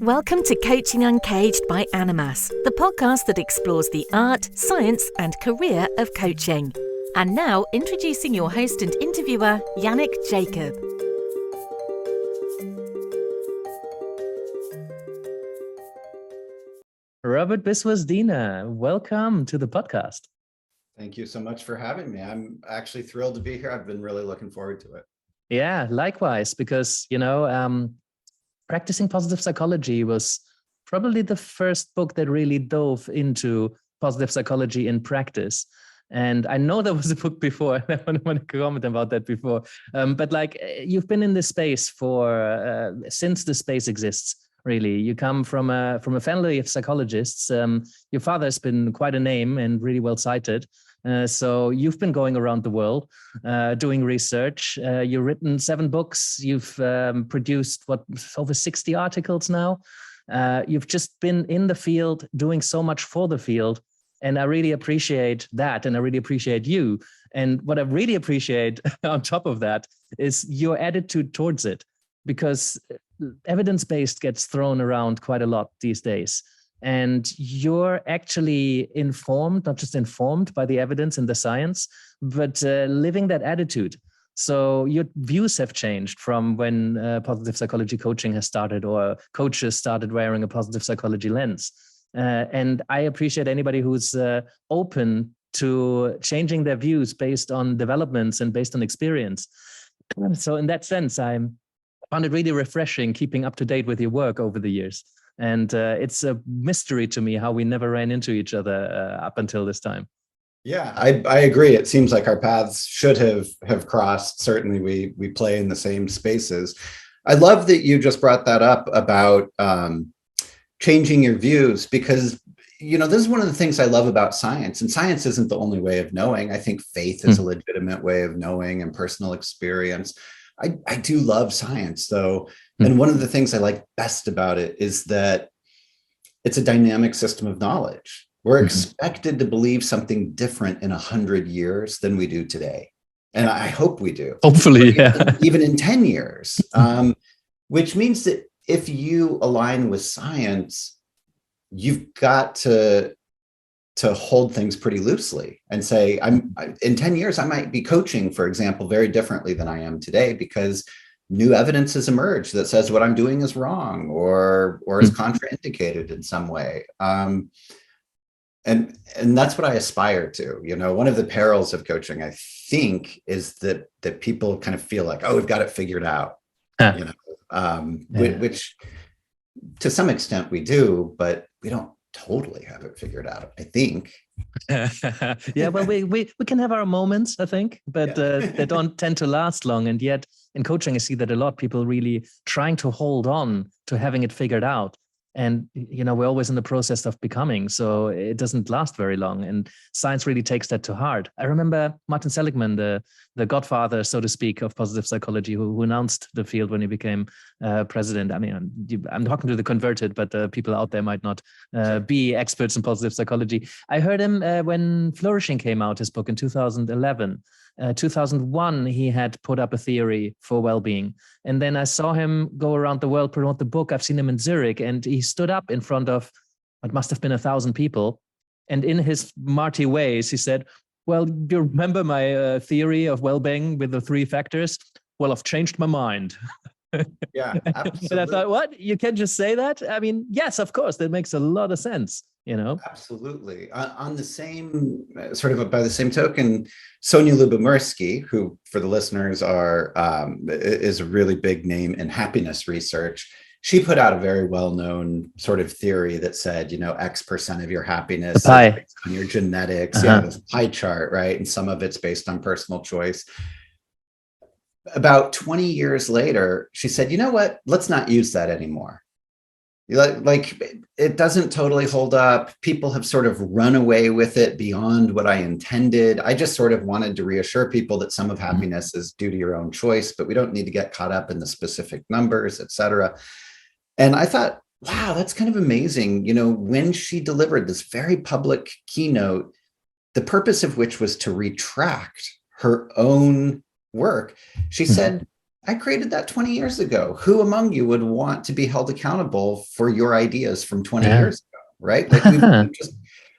Welcome to Coaching Uncaged by Animas, the podcast that explores the art, science, and career of coaching. And now, introducing your host and interviewer, Yannick Jacob. Robert Biswas-Diener, welcome to the podcast. Thank you so much for having me. I'm actually thrilled to be here. I've been really looking forward to it. Yeah, likewise, because, practicing positive psychology was probably the first book that really dove into positive psychology in practice. And I know there was a book before, I want to comment about that before, but you've been in this space for, since the space exists, really. You come from a family of psychologists. Your father has been quite a name and really well cited. So you've been going around the world doing research. You've written 7 books. You've produced over 60 articles now. You've just been in the field doing so much for the field. And I really appreciate that. And I really appreciate you. And what I really appreciate on top of that is your attitude towards it, because evidence-based gets thrown around quite a lot these days. And you're actually informed, not just informed by the evidence and the science, but living that attitude. So your views have changed from when positive psychology coaching has started, or coaches started wearing a positive psychology lens. And I appreciate anybody who's open to changing their views based on developments and based on experience. So in that sense, I found it really refreshing keeping up to date with your work over the years. And it's a mystery to me how we never ran into each other up until this time. Yeah, I agree. It seems like our paths should have crossed. Certainly we play in the same spaces. I love that you just brought that up about changing your views, because, this is one of the things I love about science. And science isn't the only way of knowing. I think faith is a legitimate way of knowing, and personal experience. I do love science, though. And one of the things I like best about it is that it's a dynamic system of knowledge. We're expected to believe something different in 100 years than we do today. And I hope we do. Hopefully, yeah. Even in 10 years, which means that if you align with science, you've got to hold things pretty loosely and say, in 10 years, I might be coaching, for example, very differently than I am today, because new evidence has emerged that says what I'm doing is wrong or is contraindicated in some way. And that's what I aspire to. One of the perils of coaching, I think, is that people kind of feel like, oh, we've got it figured out, which to some extent we do, but we don't totally have it figured out, I think. Yeah, well, we can have our moments, I think, but they don't tend to last long. And yet in coaching, I see that a lot of people really trying to hold on to having it figured out. And, we're always in the process of becoming, so it doesn't last very long. And science really takes that to heart. I remember Martin Seligman, the godfather, so to speak, of positive psychology, who announced the field when he became president. I mean, I'm talking to the converted, but people out there might not be experts in positive psychology. I heard him when Flourishing came out, his book in 2011. 2001, he had put up a theory for well-being. And then I saw him go around the world, promote the book. I've seen him in Zurich, and he stood up in front of what must have been 1,000 people. And in his Marty ways, he said, well, do you remember my theory of well-being with the 3 factors? Well, I've changed my mind. Yeah, absolutely. And I thought, what? You can just say that? I mean, yes, of course, that makes a lot of sense. Absolutely. On the same by the same token, Sonia Lyubomirsky, who for the listeners is a really big name in happiness research, she put out a very well-known sort of theory that said, X% of your happiness is based on your genetics. The pie chart, right? And some of it's based on personal choice. About 20 years later, she said, you know what? Let's not use that anymore. It doesn't totally hold up. People have sort of run away with it beyond what I intended. I just sort of wanted to reassure people that some of happiness is due to your own choice, but we don't need to get caught up in the specific numbers, et cetera. And I thought, wow, that's kind of amazing. When she delivered this very public keynote, the purpose of which was to retract her own work, she said, I created that 20 years ago. Who among you would want to be held accountable for your ideas from 20 Yeah. years ago, right? Like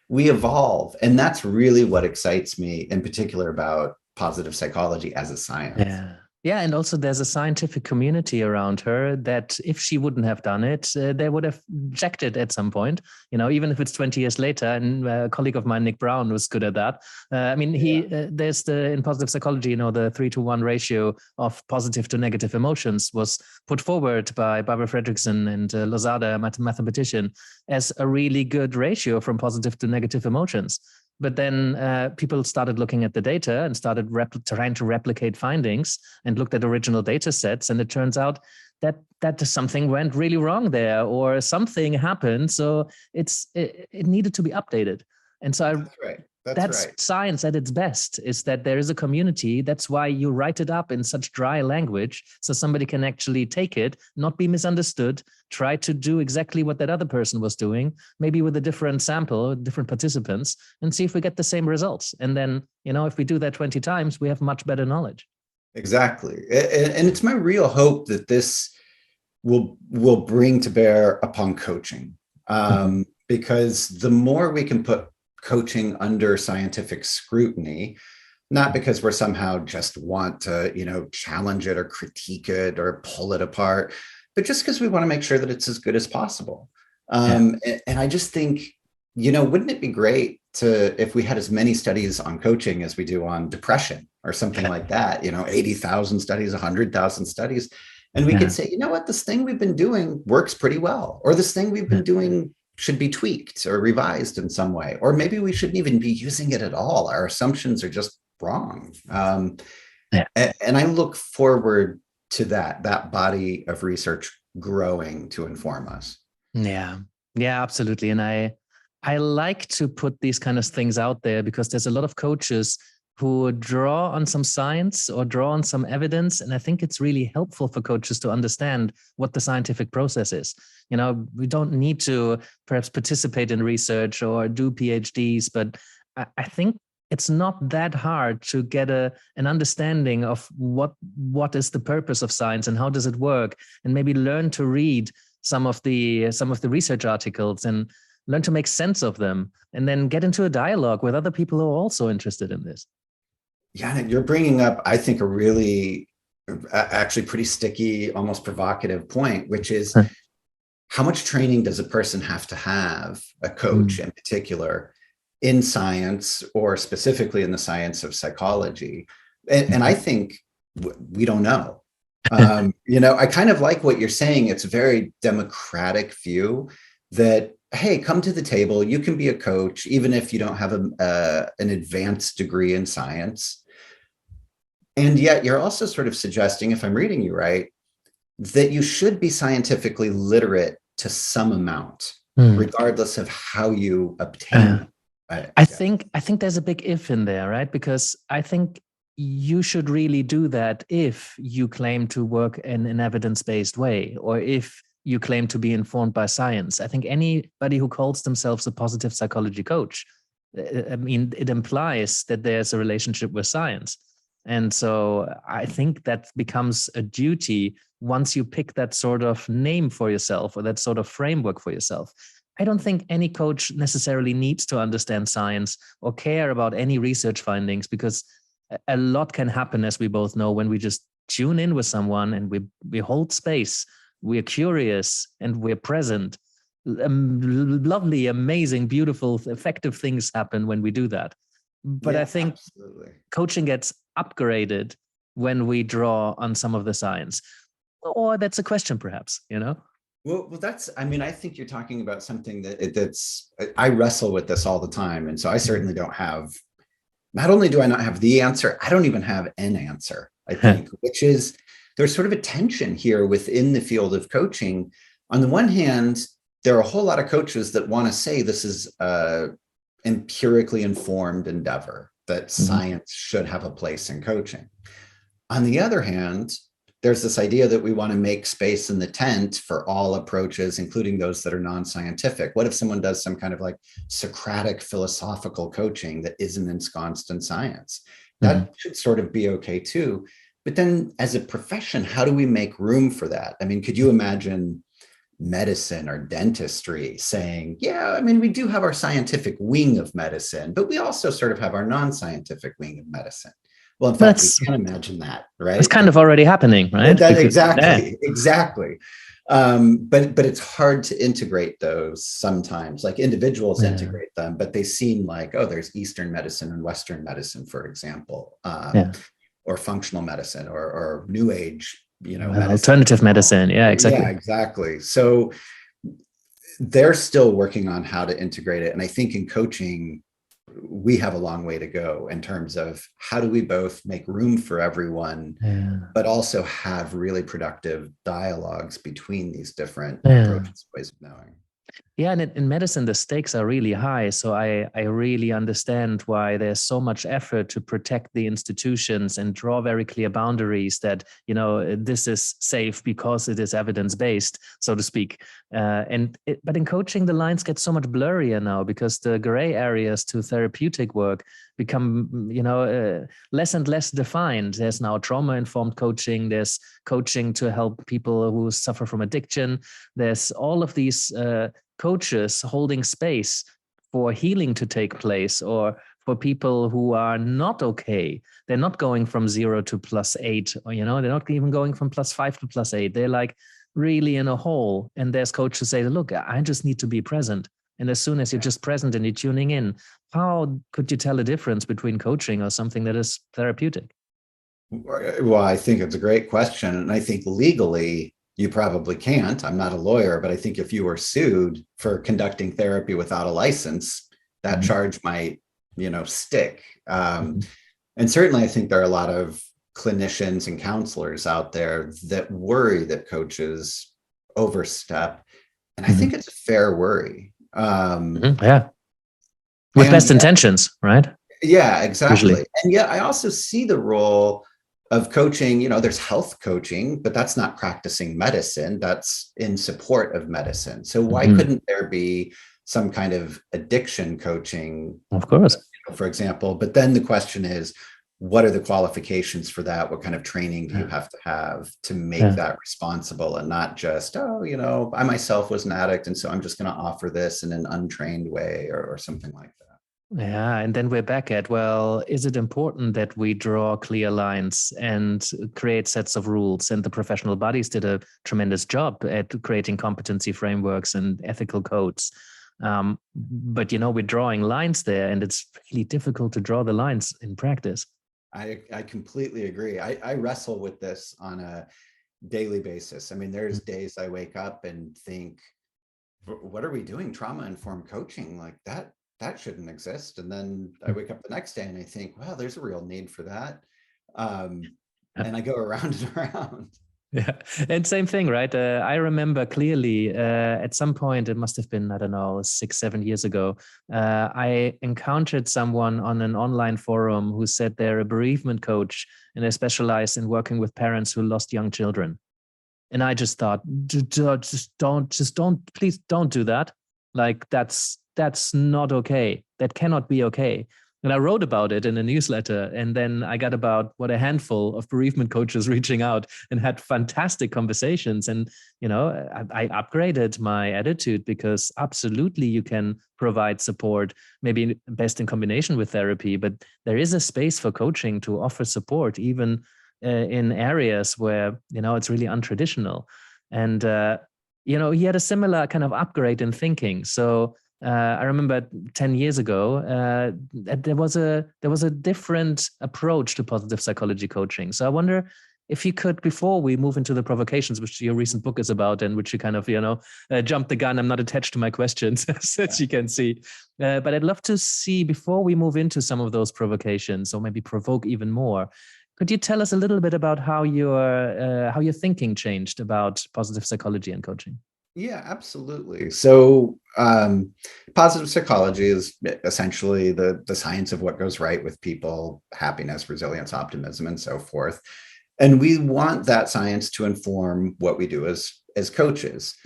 we evolve. And that's really what excites me in particular about positive psychology as a science. Yeah. Yeah. And also, there's a scientific community around her that if she wouldn't have done it, they would have rejected at some point, even if it's 20 years later. And a colleague of mine, Nick Brown, was good at that. There's in positive psychology, the 3-to-1 ratio of positive to negative emotions was put forward by Barbara Fredrickson and Lozada, a mathematician, as a really good ratio from positive to negative emotions. But then people started looking at the data and started trying to replicate findings and looked at original data sets. And it turns out that something went really wrong there, or something happened. So it needed to be updated. And so That's right. That's right. Science at its best, is that there is a community. That's why you write it up in such dry language so somebody can actually take it, not be misunderstood, try to do exactly what that other person was doing, maybe with a different sample, different participants, and see if we get the same results. And then, if we do that 20 times, we have much better knowledge. Exactly. And it's my real hope that this will bring to bear upon coaching, because the more we can put coaching under scientific scrutiny, not because we're somehow just want to, challenge it or critique it or pull it apart, but just because we want to make sure that it's as good as possible. And I just think, wouldn't it be great if we had as many studies on coaching as we do on depression or something like that, 80,000 studies, 100,000 studies. And we could say, you know what, this thing we've been doing works pretty well, or this thing we've been doing should be tweaked or revised in some way, or maybe we shouldn't even be using it at all. Our assumptions are just wrong. And I look forward to that body of research growing to inform us. Yeah, absolutely. And I like to put these kind of things out there because there's a lot of coaches who draw on some science or draw on some evidence. And I think it's really helpful for coaches to understand what the scientific process is. We don't need to perhaps participate in research or do PhDs, but I think it's not that hard to get an understanding of what is the purpose of science and how does it work, and maybe learn to read some of the research articles and learn to make sense of them, and then get into a dialogue with other people who are also interested in this. Yeah, you're bringing up, I think, a really actually pretty sticky, almost provocative point, which is how much training does a person have to have, a coach in particular, in science, or specifically in the science of psychology? And I think we don't know. I kind of like what you're saying. It's a very democratic view that, hey, come to the table. You can be a coach, even if you don't have an advanced degree in science. And yet you're also sort of suggesting, if I'm reading you right, that you should be scientifically literate to some amount, regardless of how you obtain it. I think there's a big if in there, right? Because I think you should really do that if you claim to work in an evidence-based way, or if you claim to be informed by science. I think anybody who calls themselves a positive psychology coach, it implies that there's a relationship with science. And so I think that becomes a duty once you pick that sort of name for yourself, or that sort of framework for yourself. I don't think any coach necessarily needs to understand science or care about any research findings, because a lot can happen, as we both know, when we just tune in with someone and we hold space, we're curious, and we're present. Lovely, amazing, beautiful, effective things happen when we do that. But I think coaching gets upgraded when we draw on some of the science. Or that's a question, perhaps, Well, I think you're talking about something that's, I wrestle with this all the time. And so I certainly don't have, not only do I not have the answer, I don't even have an answer, I think, which is there's sort of a tension here within the field of coaching. On the one hand, there are a whole lot of coaches that want to say this is empirically informed endeavor, that science should have a place in coaching. On the other hand, there's this idea that we want to make space in the tent for all approaches, including those that are non-scientific. What if someone does some kind of like Socratic philosophical coaching that isn't ensconced in science? That should sort of be okay too. But then as a profession, how do we make room for that? I mean, could you imagine medicine or dentistry saying, yeah, I mean, we do have our scientific wing of medicine, but we also sort of have our non-scientific wing of medicine. Well, in fact, we can imagine that, right? It's kind of already happening, right? Exactly. But it's hard to integrate those sometimes. Like individuals integrate them, but they seem like, oh, there's Eastern medicine and Western medicine, for example, or functional medicine or New Age, alternative medicine. Yeah, exactly. Yeah, exactly. So they're still working on how to integrate it. And I think in coaching, we have a long way to go in terms of how do we both make room for everyone, but also have really productive dialogues between these different approaches, ways of knowing. Yeah, and in medicine, the stakes are really high. So I really understand why there's so much effort to protect the institutions and draw very clear boundaries that, this is safe because it is evidence-based, so to speak. But in coaching, the lines get so much blurrier now because the gray areas to therapeutic work become, less and less defined. There's now trauma-informed coaching. There's coaching to help people who suffer from addiction. There's all of these coaches holding space for healing to take place, or for people who are not okay. They're not going from 0 to +8, or, they're not even going from +5 to +8. They're like really in a hole. And there's coaches who say, look, I just need to be present. And as soon as you're just present and you're tuning in, how could you tell a difference between coaching or something that is therapeutic? Well, I think it's a great question. And I think legally, you probably can't. I'm not a lawyer, but I think if you were sued for conducting therapy without a license, that charge might, stick. And certainly, I think there are a lot of clinicians and counselors out there that worry that coaches overstep. And I think it's a fair worry. Yeah. With best intentions, right? Yeah, exactly. Usually. And yet I also see the role of coaching. There's health coaching, but that's not practicing medicine. That's in support of medicine. So why couldn't there be some kind of addiction coaching? Of course. For example, but then the question is, what are the qualifications for that? What kind of training do you have to make that responsible, and not just, I myself was an addict, and so I'm just going to offer this in an untrained way or something like that. Yeah, and then we're back at, well, is it important that we draw clear lines and create sets of rules? And the professional bodies did a tremendous job at creating competency frameworks and ethical codes. But, we're drawing lines there, and it's really difficult to draw the lines in practice. I completely agree. I wrestle with this on a daily basis. I mean, there's days I wake up and think, what are we doing? Trauma-informed coaching, like that shouldn't exist. And then I wake up the next day and I think, wow, there's a real need for that. And I go around and around. Yeah. And same thing, right? I remember clearly at some point, it must have been, 6-7 years ago, I encountered someone on an online forum who said they're a bereavement coach and they specialize in working with parents who lost young children. And I just thought, please don't do that. Like that's not okay. That cannot be okay. And I wrote about it in a newsletter, and then I got about a handful of bereavement coaches reaching out and had fantastic conversations. And, I upgraded my attitude, because absolutely you can provide support, maybe best in combination with therapy, but there is a space for coaching to offer support, even in areas where, it's really untraditional. And, he had a similar kind of upgrade in thinking. So, I remember 10 years ago, there was a different approach to positive psychology coaching. So I wonder if you could, before we move into the Provocations, which your recent book is about, and which you kind of, jumped the gun. I'm not attached to my questions, as you can see. But I'd love to see, before we move into some of those provocations, or maybe provoke even more, could you tell us a little bit about how your thinking changed about positive psychology and coaching? Yeah, absolutely. So positive psychology is essentially the science of what goes right with people, happiness, resilience, optimism, and so forth. And we want that science to inform what we do as coaches.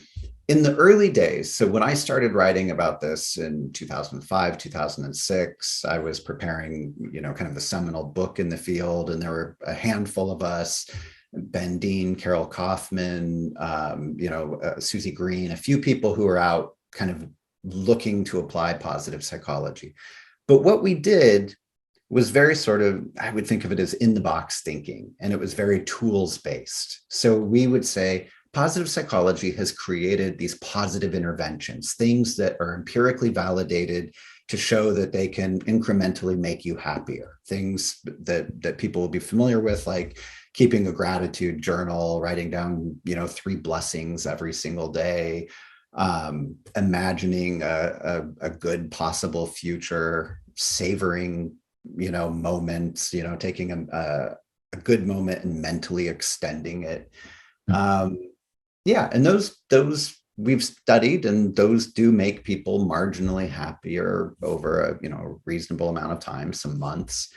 in the early days, so when I started writing about this in 2005, 2006, I was preparing, kind of the seminal book in the field, and there were a handful of us, Ben Dean, Carol Kaufman, Susie Green, a few people who were out kind of looking to apply positive psychology. But what we did was very sort of, I would think of it as in the box thinking, and it was very tools based. So we would say, positive psychology has created these positive interventions, things that are empirically validated to show that they can incrementally make you happier, things that people will be familiar with, like keeping a gratitude journal, writing down, 3 blessings every single day, imagining a good possible future, savoring, moments, taking a good moment and mentally extending it. And those we've studied, and those do make people marginally happier over a reasonable amount of time, some months.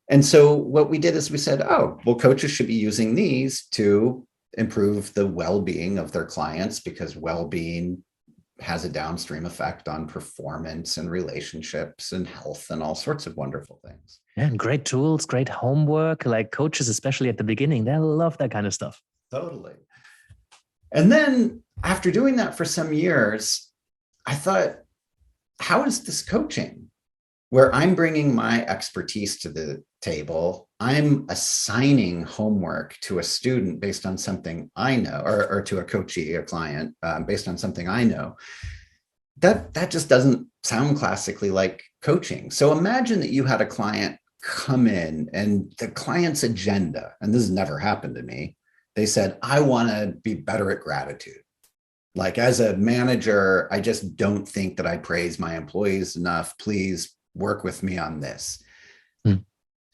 And so what we did is we said, oh, well, coaches should be using these to improve the well-being of their clients, because well-being has a downstream effect on performance and relationships and health and all sorts of wonderful things. And great tools, great homework, like coaches, especially at the beginning, they love that kind of stuff. Totally. And then after doing that for some years, I thought, how is this coaching? Where I'm bringing my expertise to the table, I'm assigning homework to a student based on something I know, or to a coachee, a client, based on something I know. That just doesn't sound classically like coaching. So imagine that you had a client come in, and the client's agenda, and this has never happened to me, they said, I want to be better at gratitude. Like, as a manager, I just don't think that I praise my employees enough. Please work with me on this.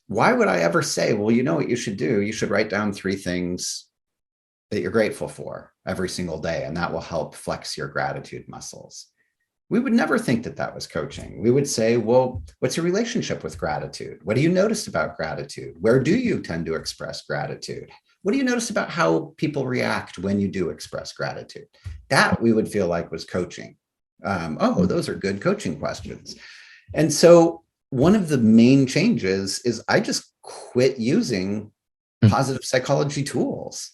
Why would I ever say, well, you know what you should do? You should write down 3 things that you're grateful for every single day, and that will help flex your gratitude muscles. We would never think that that was coaching. We would say, well, what's your relationship with gratitude? What do you notice about gratitude? Where do you tend to express gratitude? What do you notice about how people react when you do express gratitude? That we would feel like was coaching. Those are good coaching questions. And so one of the main changes is I just quit using positive psychology tools.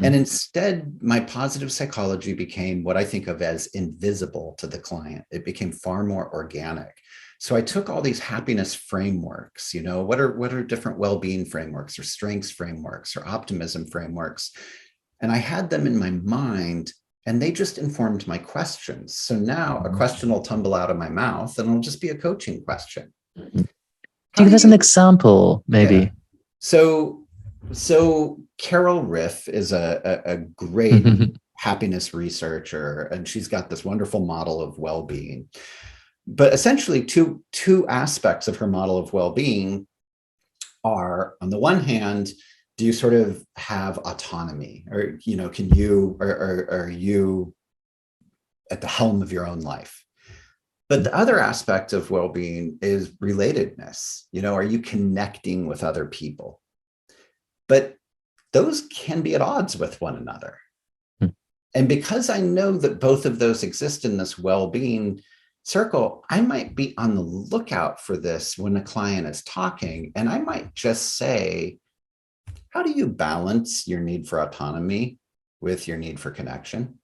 And instead, my positive psychology became what I think of as invisible to the client. It became far more organic. So I took all these happiness frameworks, what are different well-being frameworks, or strengths frameworks, or optimism frameworks, and I had them in my mind, and they just informed my questions. So now a question will tumble out of my mouth, and it'll just be a coaching question. Can you give us an example, maybe? Yeah. So Carol Riff is a great happiness researcher, and she's got this wonderful model of well-being. But essentially, two aspects of her model of well-being are, on the one hand, do you sort of have autonomy, or can you, or are you at the helm of your own life? But the other aspect of well-being is relatedness. Are you connecting with other people? But those can be at odds with one another. And because I know that both of those exist in this well-being circle, I might be on the lookout for this when a client is talking, and I might just say, how do you balance your need for autonomy with your need for connection?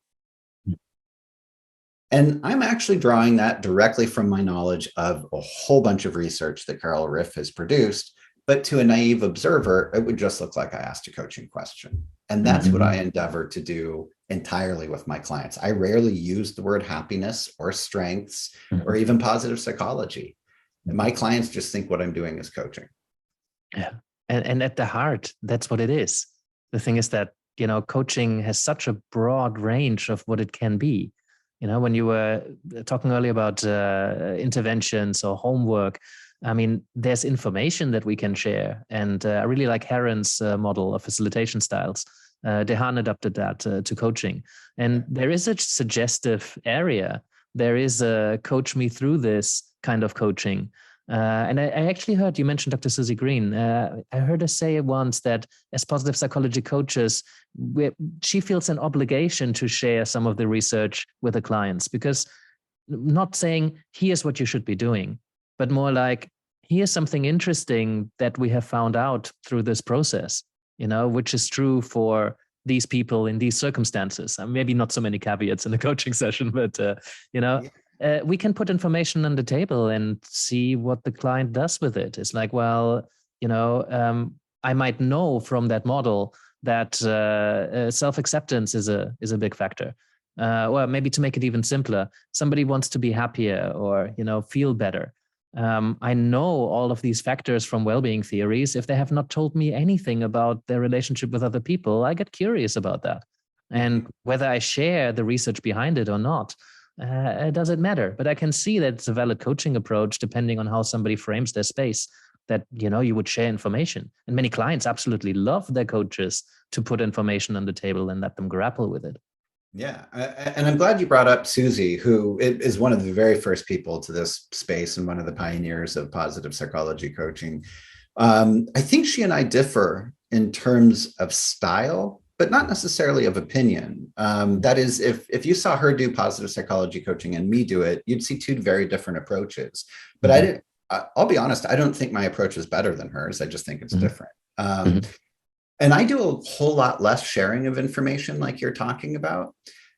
And I'm actually drawing that directly from my knowledge of a whole bunch of research that Carol Riff has produced. But to a naive observer, it would just look like I asked a coaching question. And that's what I endeavor to do entirely with my clients. I rarely use the word happiness or strengths or even positive psychology. And my clients just think what I'm doing is coaching. Yeah. And at the heart, that's what it is. The thing is that, coaching has such a broad range of what it can be. When you were talking earlier about interventions or homework, I mean, there's information that we can share. And I really like Heron's model of facilitation styles. Dehan adapted that to coaching. And there is a suggestive area. There is a coach me through this kind of coaching. And I actually heard you mentioned Dr. Susie Green. I heard her say once that as positive psychology coaches, she feels an obligation to share some of the research with the clients, because not saying here's what you should be doing, but more like here's something interesting that we have found out through this process, which is true for these people in these circumstances. Maybe not so many caveats in the coaching session, but we can put information on the table and see what the client does with it. It's like, well, I might know from that model that self-acceptance is a big factor. Well, maybe to make it even simpler, somebody wants to be happier or, feel better. I know all of these factors from well-being theories. If they have not told me anything about their relationship with other people, I get curious about that. And whether I share the research behind it or not, it doesn't matter. But I can see that it's a valid coaching approach depending on how somebody frames their space, that, you would share information. And many clients absolutely love their coaches to put information on the table and let them grapple with it. Yeah. And I'm glad you brought up Susie, who is one of the very first people to this space and one of the pioneers of positive psychology coaching. I think she and I differ in terms of style, but not necessarily of opinion. That is, if you saw her do positive psychology coaching and me do it, you'd see two very different approaches. But I'll be honest, I don't think my approach is better than hers. I just think it's different. And I do a whole lot less sharing of information like you're talking about,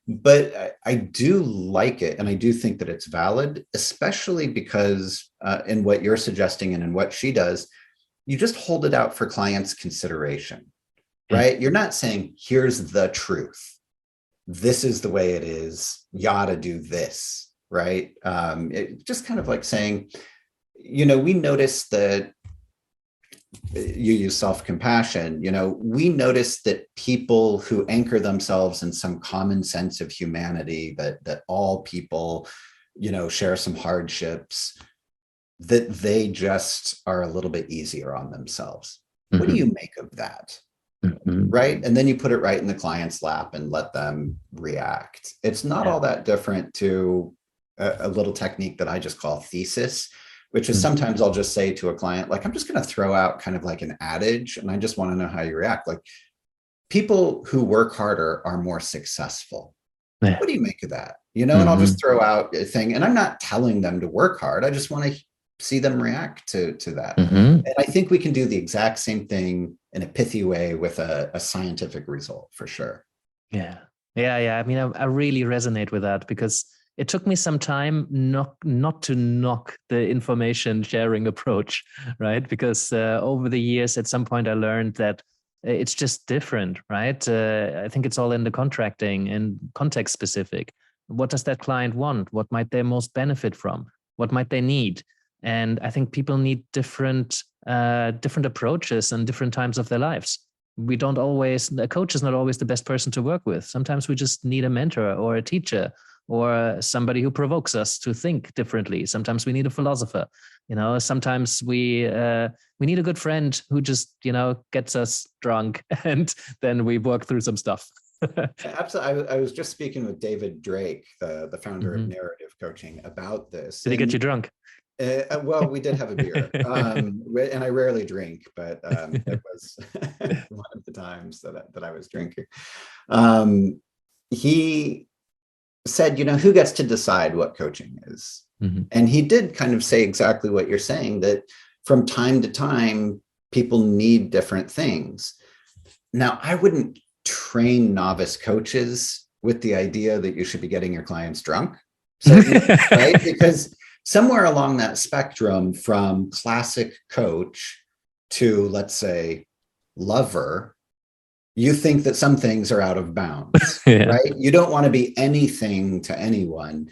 but I do like it. And I do think that it's valid, especially because in what you're suggesting and in what she does, you just hold it out for clients' consideration, right? You're not saying, here's the truth. This is the way it is. You ought to do this, right? It just kind of like saying, we notice that you use self-compassion. We notice that people who anchor themselves in some common sense of humanity, that all people, share some hardships, that they just are a little bit easier on themselves. What do you make of that? Right? And then you put it right in the client's lap and let them react. It's not all that different to a little technique that I just call thesis, which is sometimes I'll just say to a client, like, I'm just going to throw out kind of like an adage, and I just want to know how you react. Like, people who work harder are more successful. What do you make of that? And I'll just throw out a thing, and I'm not telling them to work hard. I just want to see them react to that. And I think we can do the exact same thing in a pithy way with a scientific result, for sure. Yeah. I mean, I really resonate with that, because it took me some time not to knock the information sharing approach, right? Because over the years, at some point, I learned that it's just different, right? I think it's all in the contracting and context specific. What does that client want? What might they most benefit from? What might they need? And I think people need different approaches and different times of their lives. A coach is not always the best person to work with. Sometimes we just need a mentor or a teacher, or somebody who provokes us to think differently. Sometimes we need a philosopher. Sometimes we need a good friend who just, gets us drunk, and then we work through some stuff. Absolutely. I was just speaking with David Drake, the founder of Narrative Coaching, about this. Did he get you drunk? Well, we did have a beer, and I rarely drink, but it was one of the times that I was drinking. He said, who gets to decide what coaching is? And he did kind of say exactly what you're saying, that from time to time, people need different things. Now, I wouldn't train novice coaches with the idea that you should be getting your clients drunk, right? Because somewhere along that spectrum, from classic coach to, let's say, lover, you think that some things are out of bounds, right? You don't want to be anything to anyone.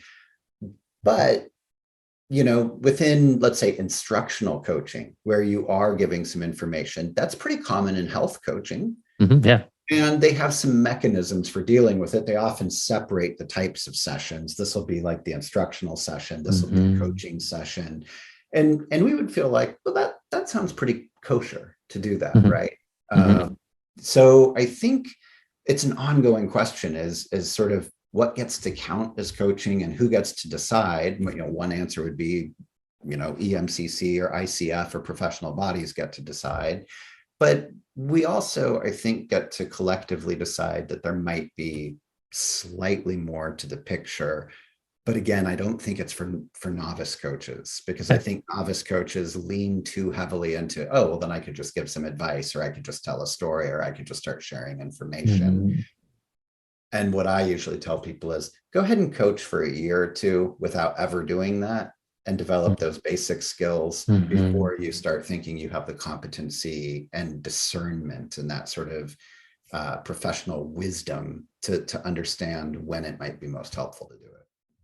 But, within, let's say, instructional coaching, where you are giving some information, that's pretty common in health coaching. And they have some mechanisms for dealing with it. They often separate the types of sessions. This will be like the instructional session. This will be a coaching session. And we would feel like, well, that sounds pretty kosher to do that, right? So I think it's an ongoing question, is sort of what gets to count as coaching and who gets to decide. One answer would be EMCC or ICF or professional bodies get to decide. But we also, I think, get to collectively decide that there might be slightly more to the picture. But again, I don't think it's for novice coaches, because I think novice coaches lean too heavily into, oh, well, then I could just give some advice, or I could just tell a story, or I could just start sharing information. Mm-hmm. And what I usually tell people is go ahead and coach for a year or two without ever doing that, and develop those basic skills before you start thinking you have the competency and discernment and that sort of professional wisdom to understand when it might be most helpful to do it.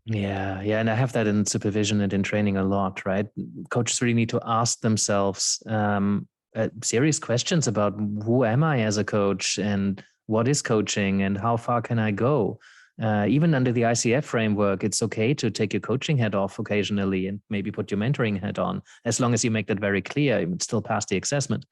Yeah. And I have that in supervision and in training a lot, right? Coaches really need to ask themselves serious questions about who am I as a coach, and what is coaching, and how far can I go? Even under the ICF framework, it's okay to take your coaching hat off occasionally and maybe put your mentoring hat on, as long as you make that very clear. You would still pass the assessment.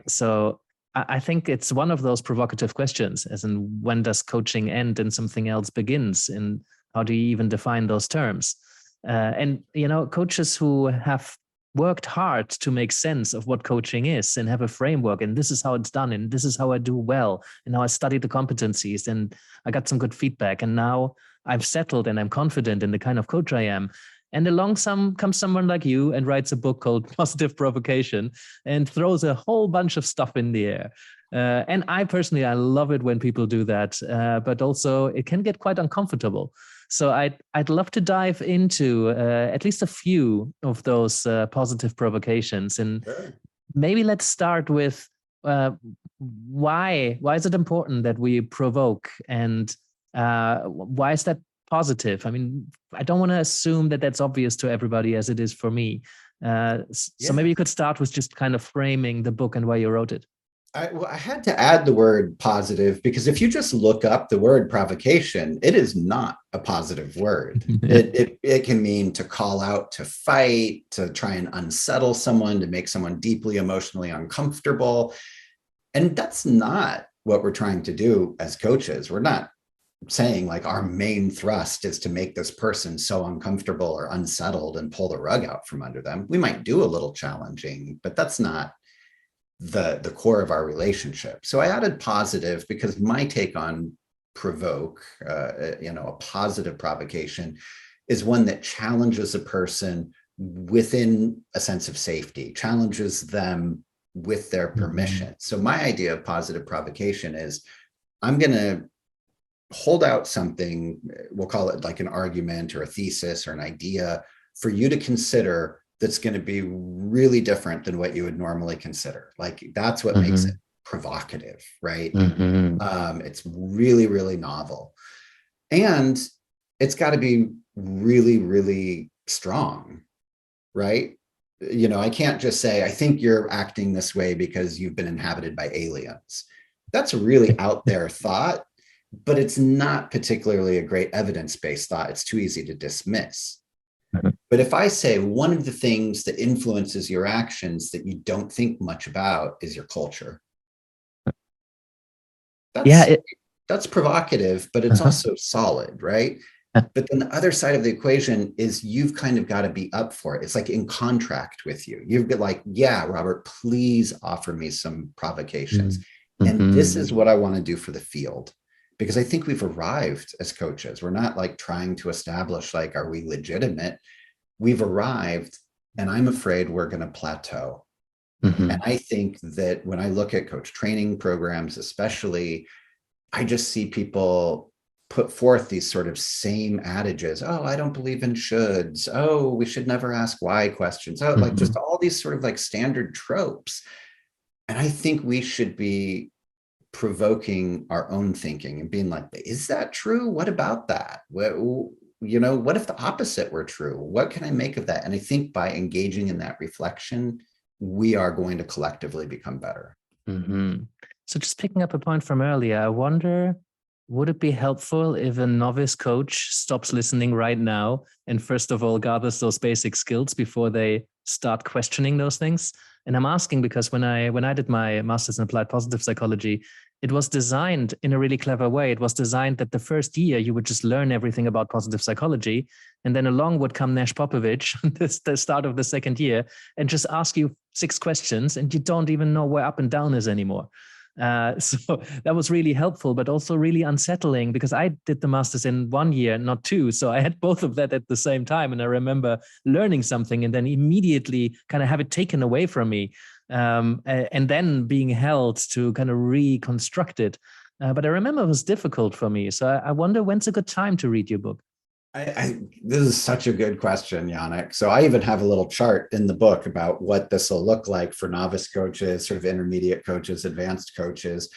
So I think it's one of those provocative questions, as in, when does coaching end and something else begins? And how do you even define those terms? And coaches who have worked hard to make sense of what coaching is and have a framework, and this is how it's done, and this is how I do well, and now I studied the competencies, and I got some good feedback, and now I've settled and I'm confident in the kind of coach I am. And along comes someone like you and writes a book called Positive Provocation and throws a whole bunch of stuff in the air. And I love it when people do that, but also it can get quite uncomfortable. So I'd love to dive into at least a few of those positive provocations, and maybe let's start with why is it important that we provoke, and why is that positive? I mean, I don't want to assume that that's obvious to everybody, as it is for me. So maybe you could start with just kind of framing the book and why you wrote it. I had to add the word positive, because if you just look up the word provocation, it is not a positive word. It can mean to call out, to fight, to try and unsettle someone, to make someone deeply emotionally uncomfortable. And that's not what we're trying to do as coaches. We're not saying like our main thrust is to make this person so uncomfortable or unsettled and pull the rug out from under them. We might do a little challenging, but that's not the core of our relationship. So I added positive because my take on provoke, a positive provocation is one that challenges a person within a sense of safety, challenges them with their permission. So my idea of positive provocation is, I'm going to hold out something, we'll call it like an argument or a thesis or an idea for you to consider, that's going to be really different than what you would normally consider. Like, that's what makes it provocative, right? It's really, really novel. And it's got to be really, really strong, right? I can't just say, I think you're acting this way because you've been inhabited by aliens. That's a really out there thought, but it's not particularly a great evidence-based thought. It's too easy to dismiss. But if I say one of the things that influences your actions that you don't think much about is your culture, that's provocative, but it's also solid, right? But then the other side of the equation is you've kind of got to be up for it. It's like in contract with you. You've got like, yeah, Robert, please offer me some provocations. And this is what I want to do for the field. Because I think we've arrived as coaches. We're not like trying to establish, like, are we legitimate? We've arrived, and I'm afraid we're going to plateau. And I think that when I look at coach training programs, especially, I just see people put forth these sort of same adages. Oh, I don't believe in shoulds. Oh, we should never ask why questions. Oh, like just all these sort of like standard tropes. And I think we should be provoking our own thinking and being like, is that true? What about that? What if the opposite were true? What can I make of that? And I think by engaging in that reflection, we are going to collectively become better. So just picking up a point from earlier, I wonder, would it be helpful if a novice coach stops listening right now and first of all gathers those basic skills before they start questioning those things? And I'm asking because when I did my master's in applied positive psychology, it was designed in a really clever way. It was designed that the first year you would just learn everything about positive psychology, and then along would come Nash Popovich, the start of the second year, and just ask you 6 questions, and you don't even know where up and down is anymore. So that was really helpful, but also really unsettling, because I did the masters in 1 year, not 2. So I had both of that at the same time. And I remember learning something and then immediately kind of have it taken away from me. And then being held to kind of reconstruct it. But I remember it was difficult for me. So I wonder, when's a good time to read your book? This is such a good question, Yannick. So I even have a little chart in the book about what this will look like for novice coaches, sort of intermediate coaches, advanced coaches.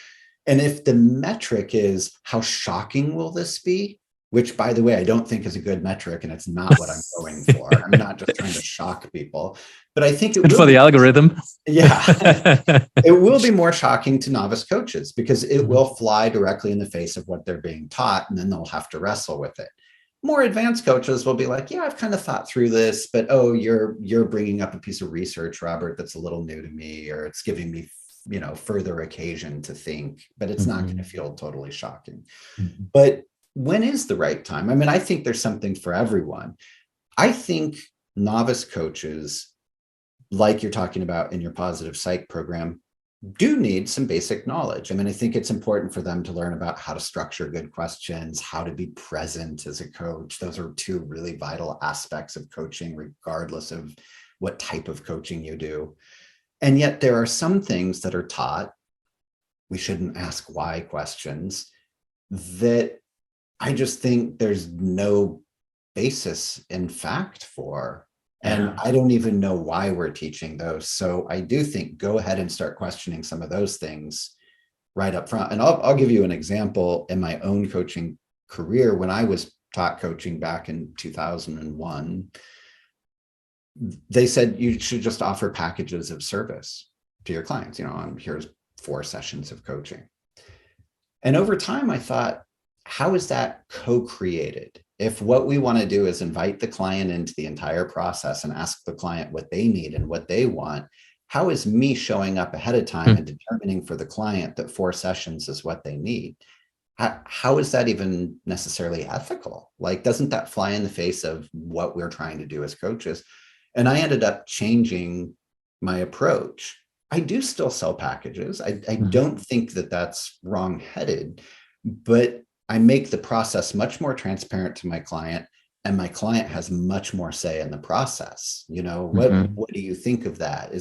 And if the metric is how shocking will this be, which, by the way, I don't think is a good metric, and it's not what I'm going for. I'm not just trying to shock people, but I think it for the algorithm. Yeah, it will be more shocking to novice coaches because it will fly directly in the face of what they're being taught, and then they'll have to wrestle with it. More advanced coaches will be like, yeah, I've kind of thought through this, but oh, you're bringing up a piece of research, Robert, that's a little new to me, or it's giving me, further occasion to think, but it's not going to feel totally shocking. But when is the right time? I mean, I think there's something for everyone. I think novice coaches, like you're talking about in your positive psych program, do need some basic knowledge. I mean, I think it's important for them to learn about how to structure good questions, how to be present as a coach. Those are 2 really vital aspects of coaching, regardless of what type of coaching you do. And yet there are some things that are taught, we shouldn't ask why questions, that I just think there's no basis in fact for. And I don't even know why we're teaching those. So I do think go ahead and start questioning some of those things right up front. And I'll give you an example in my own coaching career. When I was taught coaching back in 2001, they said you should just offer packages of service to your clients. Here's 4 sessions of coaching. And over time, I thought, how is that co-created? If what we want to do is invite the client into the entire process and ask the client what they need and what they want, how is me showing up ahead of time and determining for the client that 4 sessions is what they need? How is that even necessarily ethical? Like, doesn't that fly in the face of what we're trying to do as coaches? And I ended up changing my approach. I do still sell packages. I don't think that that's wrong-headed, but I make the process much more transparent to my client, and my client has much more say in the process. What do you think of that?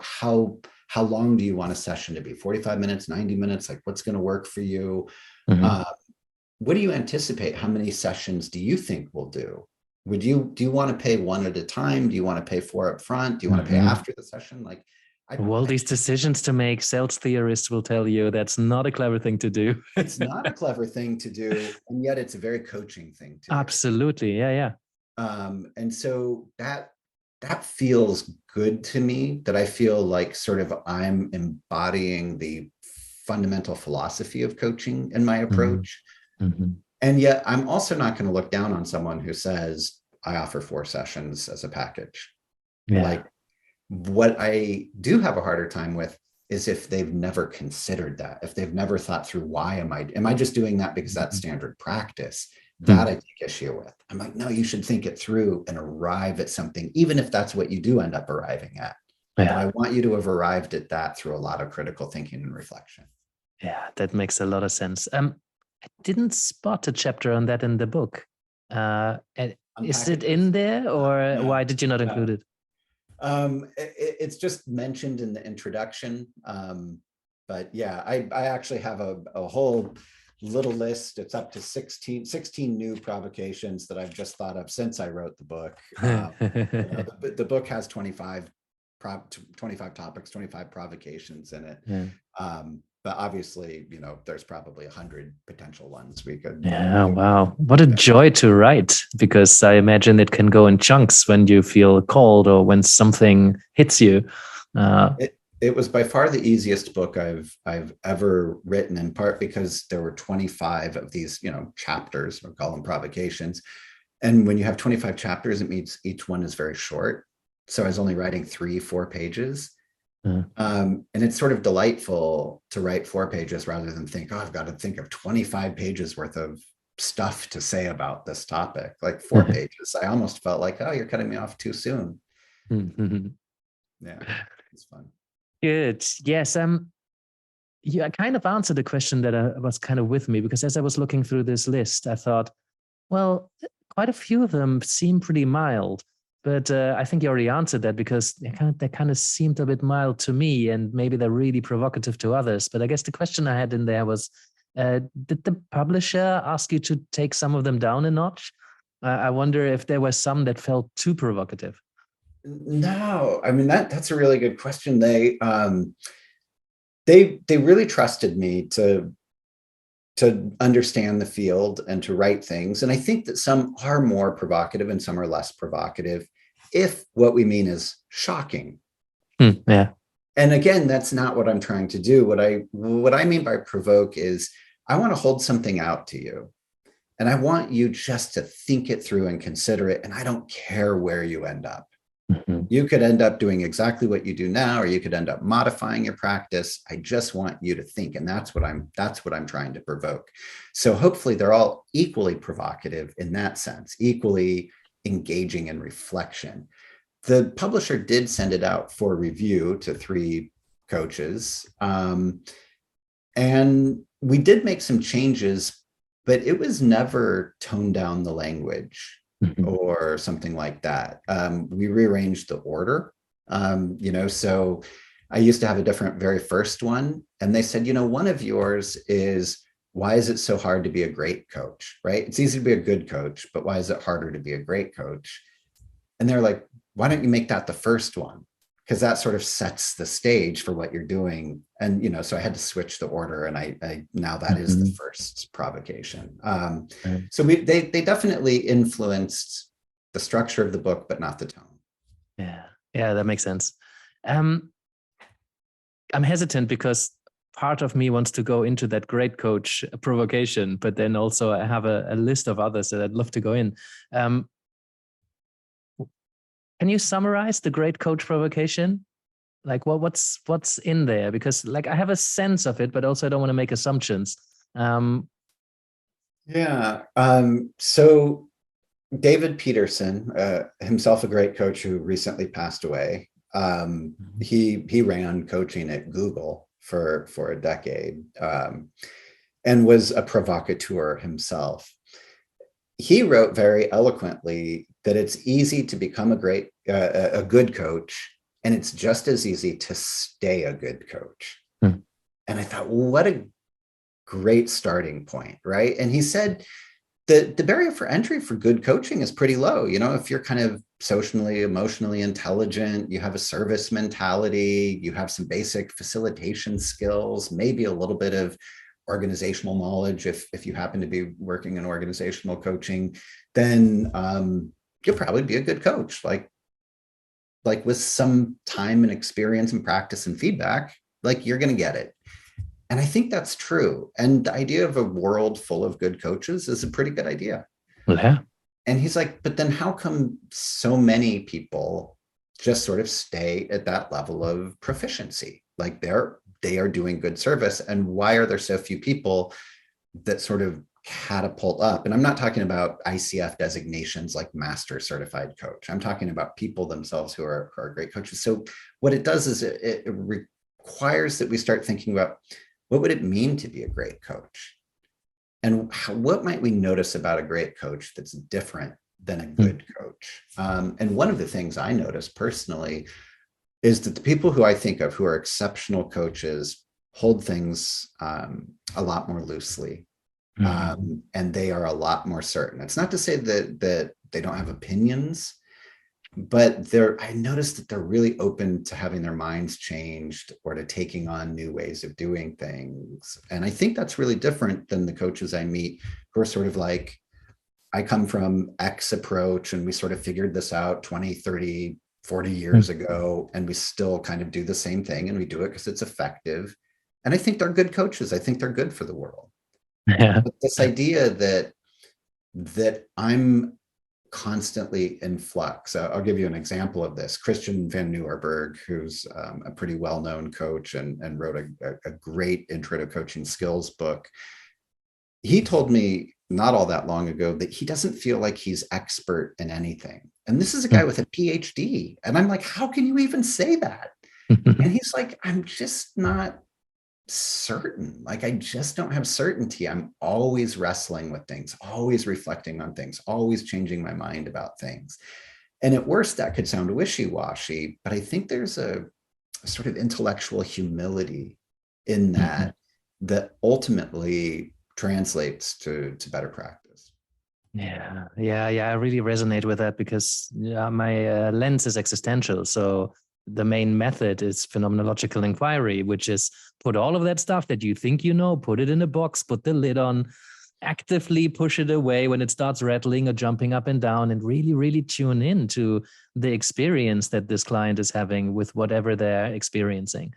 How long do you want a session to be? 45 minutes, 90 minutes? Like, what's going to work for you? What do you anticipate? How many sessions do you think we'll do? Do you want to pay 1 at a time? Do you want to pay 4 up front? Do you want to pay after the session? Like, all these decisions to make, sales theorists will tell you that's not a clever thing to do. It's not a clever thing to do, and yet it's a very coaching thing to do. Absolutely, yeah. And so that feels good to me, that I feel like sort of I'm embodying the fundamental philosophy of coaching in my approach. And yet I'm also not going to look down on someone who says, I offer 4 sessions as a package. Like, what I do have a harder time with is if they've never considered that, if they've never thought through, why am I just doing that because that's standard practice? That I take issue with. I'm like, no, you should think it through and arrive at something, even if that's what you do end up arriving at. But I want you to have arrived at that through a lot of critical thinking and reflection. Yeah, that makes a lot of sense. I didn't spot a chapter on that in the book. Is it in there, or why did you not include it? It's just mentioned in the introduction. But yeah, I actually have a whole little list. It's up to 16 new provocations that I've just thought of since I wrote the book. The book has 25 topics, 25 provocations in it. But obviously, there's probably 100 potential ones we could. Yeah, wow. What a joy to write, because I imagine it can go in chunks when you feel called or when something hits you. It was by far the easiest book I've ever written, in part because there were 25 of these, chapters, we call them provocations. And when you have 25 chapters, it means each one is very short. So I was only writing 3-4 pages. And it's sort of delightful to write 4 pages rather than think, oh, I've got to think of 25 pages worth of stuff to say about this topic. Like 4 pages, I almost felt like, oh, you're cutting me off too soon. Yeah, it's fun. Good. Yes. You kind of answered the question that was kind of with me, because as I was looking through this list, I thought, well, quite a few of them seem pretty mild. But I think you already answered that, because they kind of seemed a bit mild to me, and maybe they're really provocative to others. But I guess the question I had in there was, did the publisher ask you to take some of them down a notch? I wonder if there were some that felt too provocative. No, I mean, that's a really good question. They really trusted me to understand the field and to write things. And I think that some are more provocative and some are less provocative, if what we mean is shocking. Yeah. And again, that's not what I'm trying to do. What I mean by provoke is, I want to hold something out to you, and I want you just to think it through and consider it. And I don't care where you end up. You could end up doing exactly what you do now, or you could end up modifying your practice. I just want you to think. And that's what I'm trying to provoke. So hopefully they're all equally provocative in that sense, equally engaging in reflection. The publisher did send it out for review to 3 coaches. And we did make some changes, but it was never toned down the language or something like that. We rearranged the order, so I used to have a different very first one. And they said, one of yours is, why is it so hard to be a great coach, right? It's easy to be a good coach, but why is it harder to be a great coach? And they're like, why don't you make that the first one? Because that sort of sets the stage for what you're doing. And, so I had to switch the order, and I now that is the first provocation. So they definitely influenced the structure of the book, but not the tone. Yeah, that makes sense. I'm hesitant because part of me wants to go into that great coach provocation, but then also I have a list of others that I'd love to go in. Can you summarize the great coach provocation? Like, what's in there? Because I have a sense of it, but also I don't want to make assumptions. So David Peterson, himself a great coach who recently passed away. He ran coaching at Google for a decade, and was a provocateur himself. He wrote very eloquently that it's easy to become a good coach, and it's just as easy to stay a good coach. And I thought, well, what a great starting point, right? And he said that the barrier for entry for good coaching is pretty low. If you're kind of socially, emotionally intelligent, you have a service mentality, you have some basic facilitation skills, maybe a little bit of organizational knowledge, if you happen to be working in organizational coaching, then you'll probably be a good coach. Like with some time and experience and practice and feedback, you're going to get it. And I think that's true. And the idea of a world full of good coaches is a pretty good idea. Yeah. And he's like, but then how come so many people just sort of stay at that level of proficiency? They are doing good service. And why are there so few people that sort of catapult up? And I'm not talking about ICF designations like master certified coach. I'm talking about people themselves who are great coaches. So what it does is it requires that we start thinking about, what would it mean to be a great coach? And what might we notice about a great coach that's different than a good coach? And one of the things I noticed personally is that the people who I think of who are exceptional coaches hold things a lot more loosely, and they are a lot more certain. It's not to say that they don't have opinions, but I noticed that they're really open to having their minds changed or to taking on new ways of doing things. And I think that's really different than the coaches I meet who are sort of like, I come from X approach and we sort of figured this out 20, 30, 40 years ago, and we still kind of do the same thing, and we do it because it's effective. And I think they're good coaches. I think they're good for the world. Yeah. But this idea that I'm constantly in flux. I'll give you an example of this. Christian van Nieuwerburg, who's a pretty well-known coach and wrote a great intro to coaching skills book. He told me not all that long ago that he doesn't feel like he's expert in anything. And this is a guy with a PhD. And I'm like, how can you even say that? And he's like, I'm just not certain. Like, I just don't have certainty. I'm always wrestling with things, always reflecting on things, always changing my mind about things. And at worst, that could sound wishy-washy, but I think there's a sort of intellectual humility in that that ultimately translates to better practice. Yeah. I really resonate with that because my lens is existential. So the main method is phenomenological inquiry, which is put all of that stuff that you think you know, put it in a box, put the lid on, actively push it away when it starts rattling or jumping up and down, and really, really tune in to the experience that this client is having with whatever they're experiencing.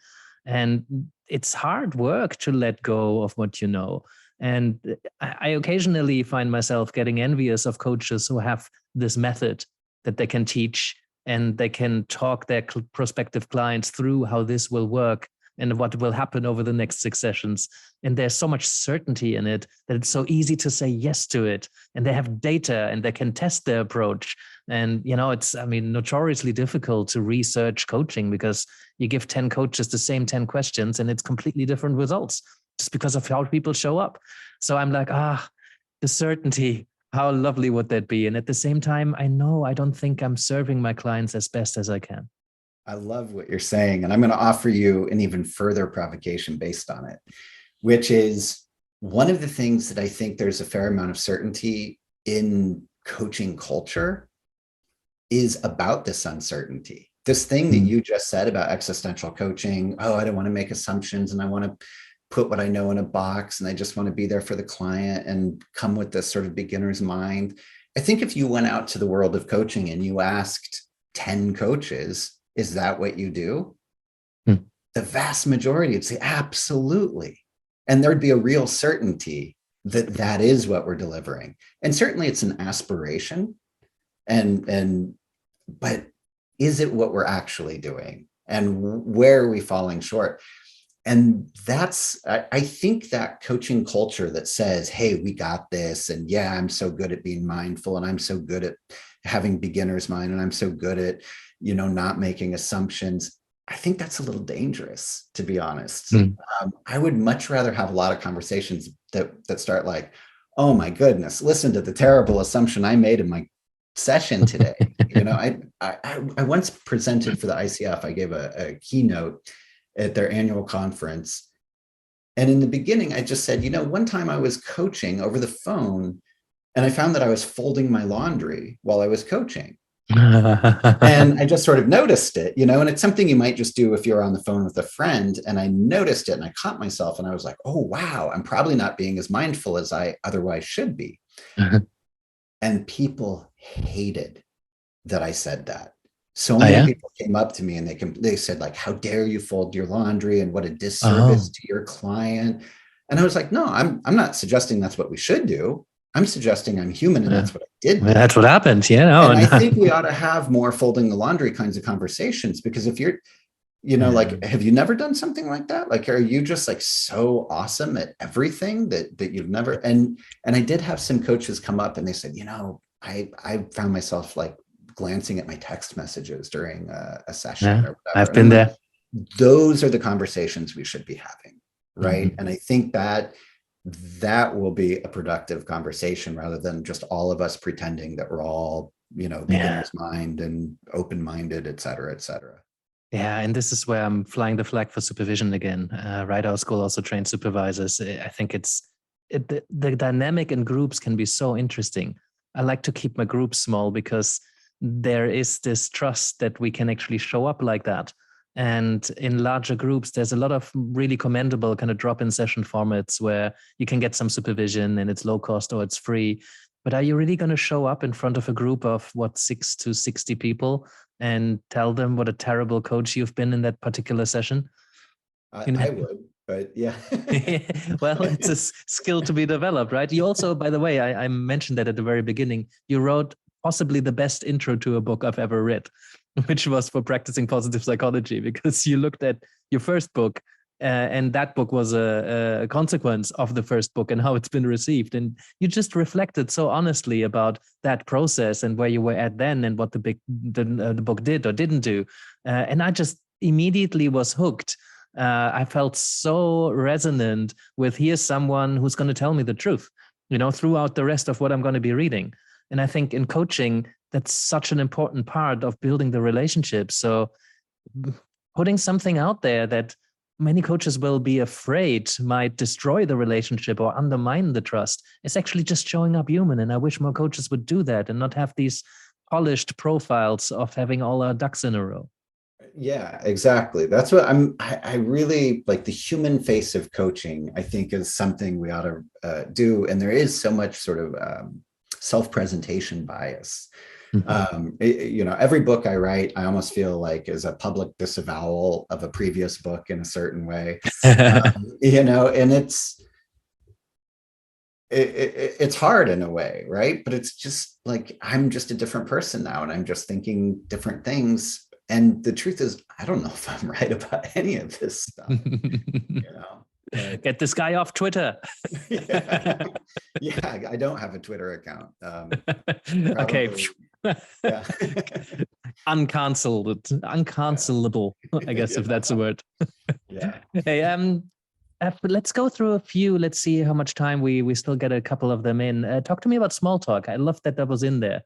And it's hard work to let go of what you know. And I occasionally find myself getting envious of coaches who have this method that they can teach, and they can talk their prospective clients through how this will work and what will happen over the next 6 sessions. And there's so much certainty in it that it's so easy to say yes to it. And they have data and they can test their approach. And, it's, notoriously difficult to research coaching because you give 10 coaches the same 10 questions and it's completely different results just because of how people show up. So I'm like, the certainty. How lovely would that be? And at the same time, I know I don't think I'm serving my clients as best as I can. I love what you're saying. And I'm going to offer you an even further provocation based on it, which is one of the things that I think there's a fair amount of certainty in coaching culture is about this uncertainty. This thing that you just said about existential coaching, I don't want to make assumptions and I want to put what I know in a box and I just want to be there for the client and come with this sort of beginner's mind. I think if you went out to the world of coaching and you asked 10 coaches, is that what you do? The vast majority would say, absolutely. And there'd be a real certainty that that is what we're delivering. And certainly it's an aspiration. But is it what we're actually doing? And where are we falling short? And I think that coaching culture that says, hey, we got this. And yeah, I'm so good at being mindful and I'm so good at having beginner's mind and I'm so good at, not making assumptions. I think that's a little dangerous, to be honest. I would much rather have a lot of conversations that start like, oh my goodness, listen to the terrible assumption I made in my session today. I once presented for the ICF. I gave a keynote at their annual conference. And in the beginning, I just said, one time I was coaching over the phone and I found that I was folding my laundry while I was coaching. And I just sort of noticed it, and it's something you might just do if you're on the phone with a friend. And I noticed it and I caught myself and I was like, oh, wow, I'm probably not being as mindful as I otherwise should be. And people hated that I said that. So many people came up to me and they said, like, how dare you fold your laundry and what a disservice to your client. And I was like, no, I'm not suggesting that's what we should do. I'm suggesting I'm human and that's what I did. That's what happened. And I think we ought to have more folding the laundry kinds of conversations, because if you're, like, have you never done something like that? Like, are you just like so awesome at everything that you've never, and I did have some coaches come up and they said, I found myself like glancing at my text messages during a session or whatever. I've been there. Those are the conversations we should be having. Right. And I think that will be a productive conversation rather than just all of us pretending that we're all, beginner's mind and open-minded, et cetera, et cetera. Yeah. And this is where I'm flying the flag for supervision again. Right. Our school also trains supervisors. I think the dynamic in groups can be so interesting. I like to keep my groups small because there is this trust that we can actually show up like that. And in larger groups, there's a lot of really commendable kind of drop-in session formats where you can get some supervision and it's low cost or it's free. But are you really going to show up in front of a group of 6 to 60 people and tell them what a terrible coach you've been in that particular session? I would, but yeah. Well, it's a skill to be developed, right? You also, by the way, I mentioned that at the very beginning, you wrote possibly the best intro to a book I've ever read, which was for practicing positive psychology, because you looked at your first book, and that book was a consequence of the first book and how it's been received. And you just reflected so honestly about that process and where you were at then and what the book did or didn't do. And I just immediately was hooked. I felt so resonant with, here's someone who's going to tell me the truth, throughout the rest of what I'm going to be reading. And I think in coaching, that's such an important part of building the relationship. So putting something out there that many coaches will be afraid might destroy the relationship or undermine the trust, it's actually just showing up human. And I wish more coaches would do that and not have these polished profiles of having all our ducks in a row. Yeah, exactly. That's what I really like. The human face of coaching, I think, is something we ought to do. And there is so much sort of self-presentation bias. Every book I write, I almost feel like is a public disavowal of a previous book in a certain way. And it's hard in a way, right? But it's just like, I'm just a different person now, and I'm just thinking different things. And the truth is, I don't know if I'm right about any of this stuff. Get this guy off Twitter. Yeah, I don't have a Twitter account. Okay. Yeah. Uncancelable, I guess, if that's a word. Yeah. Hey, let's go through a few. Let's see how much time we still get a couple of them in. Talk to me about small talk. I love that was in there.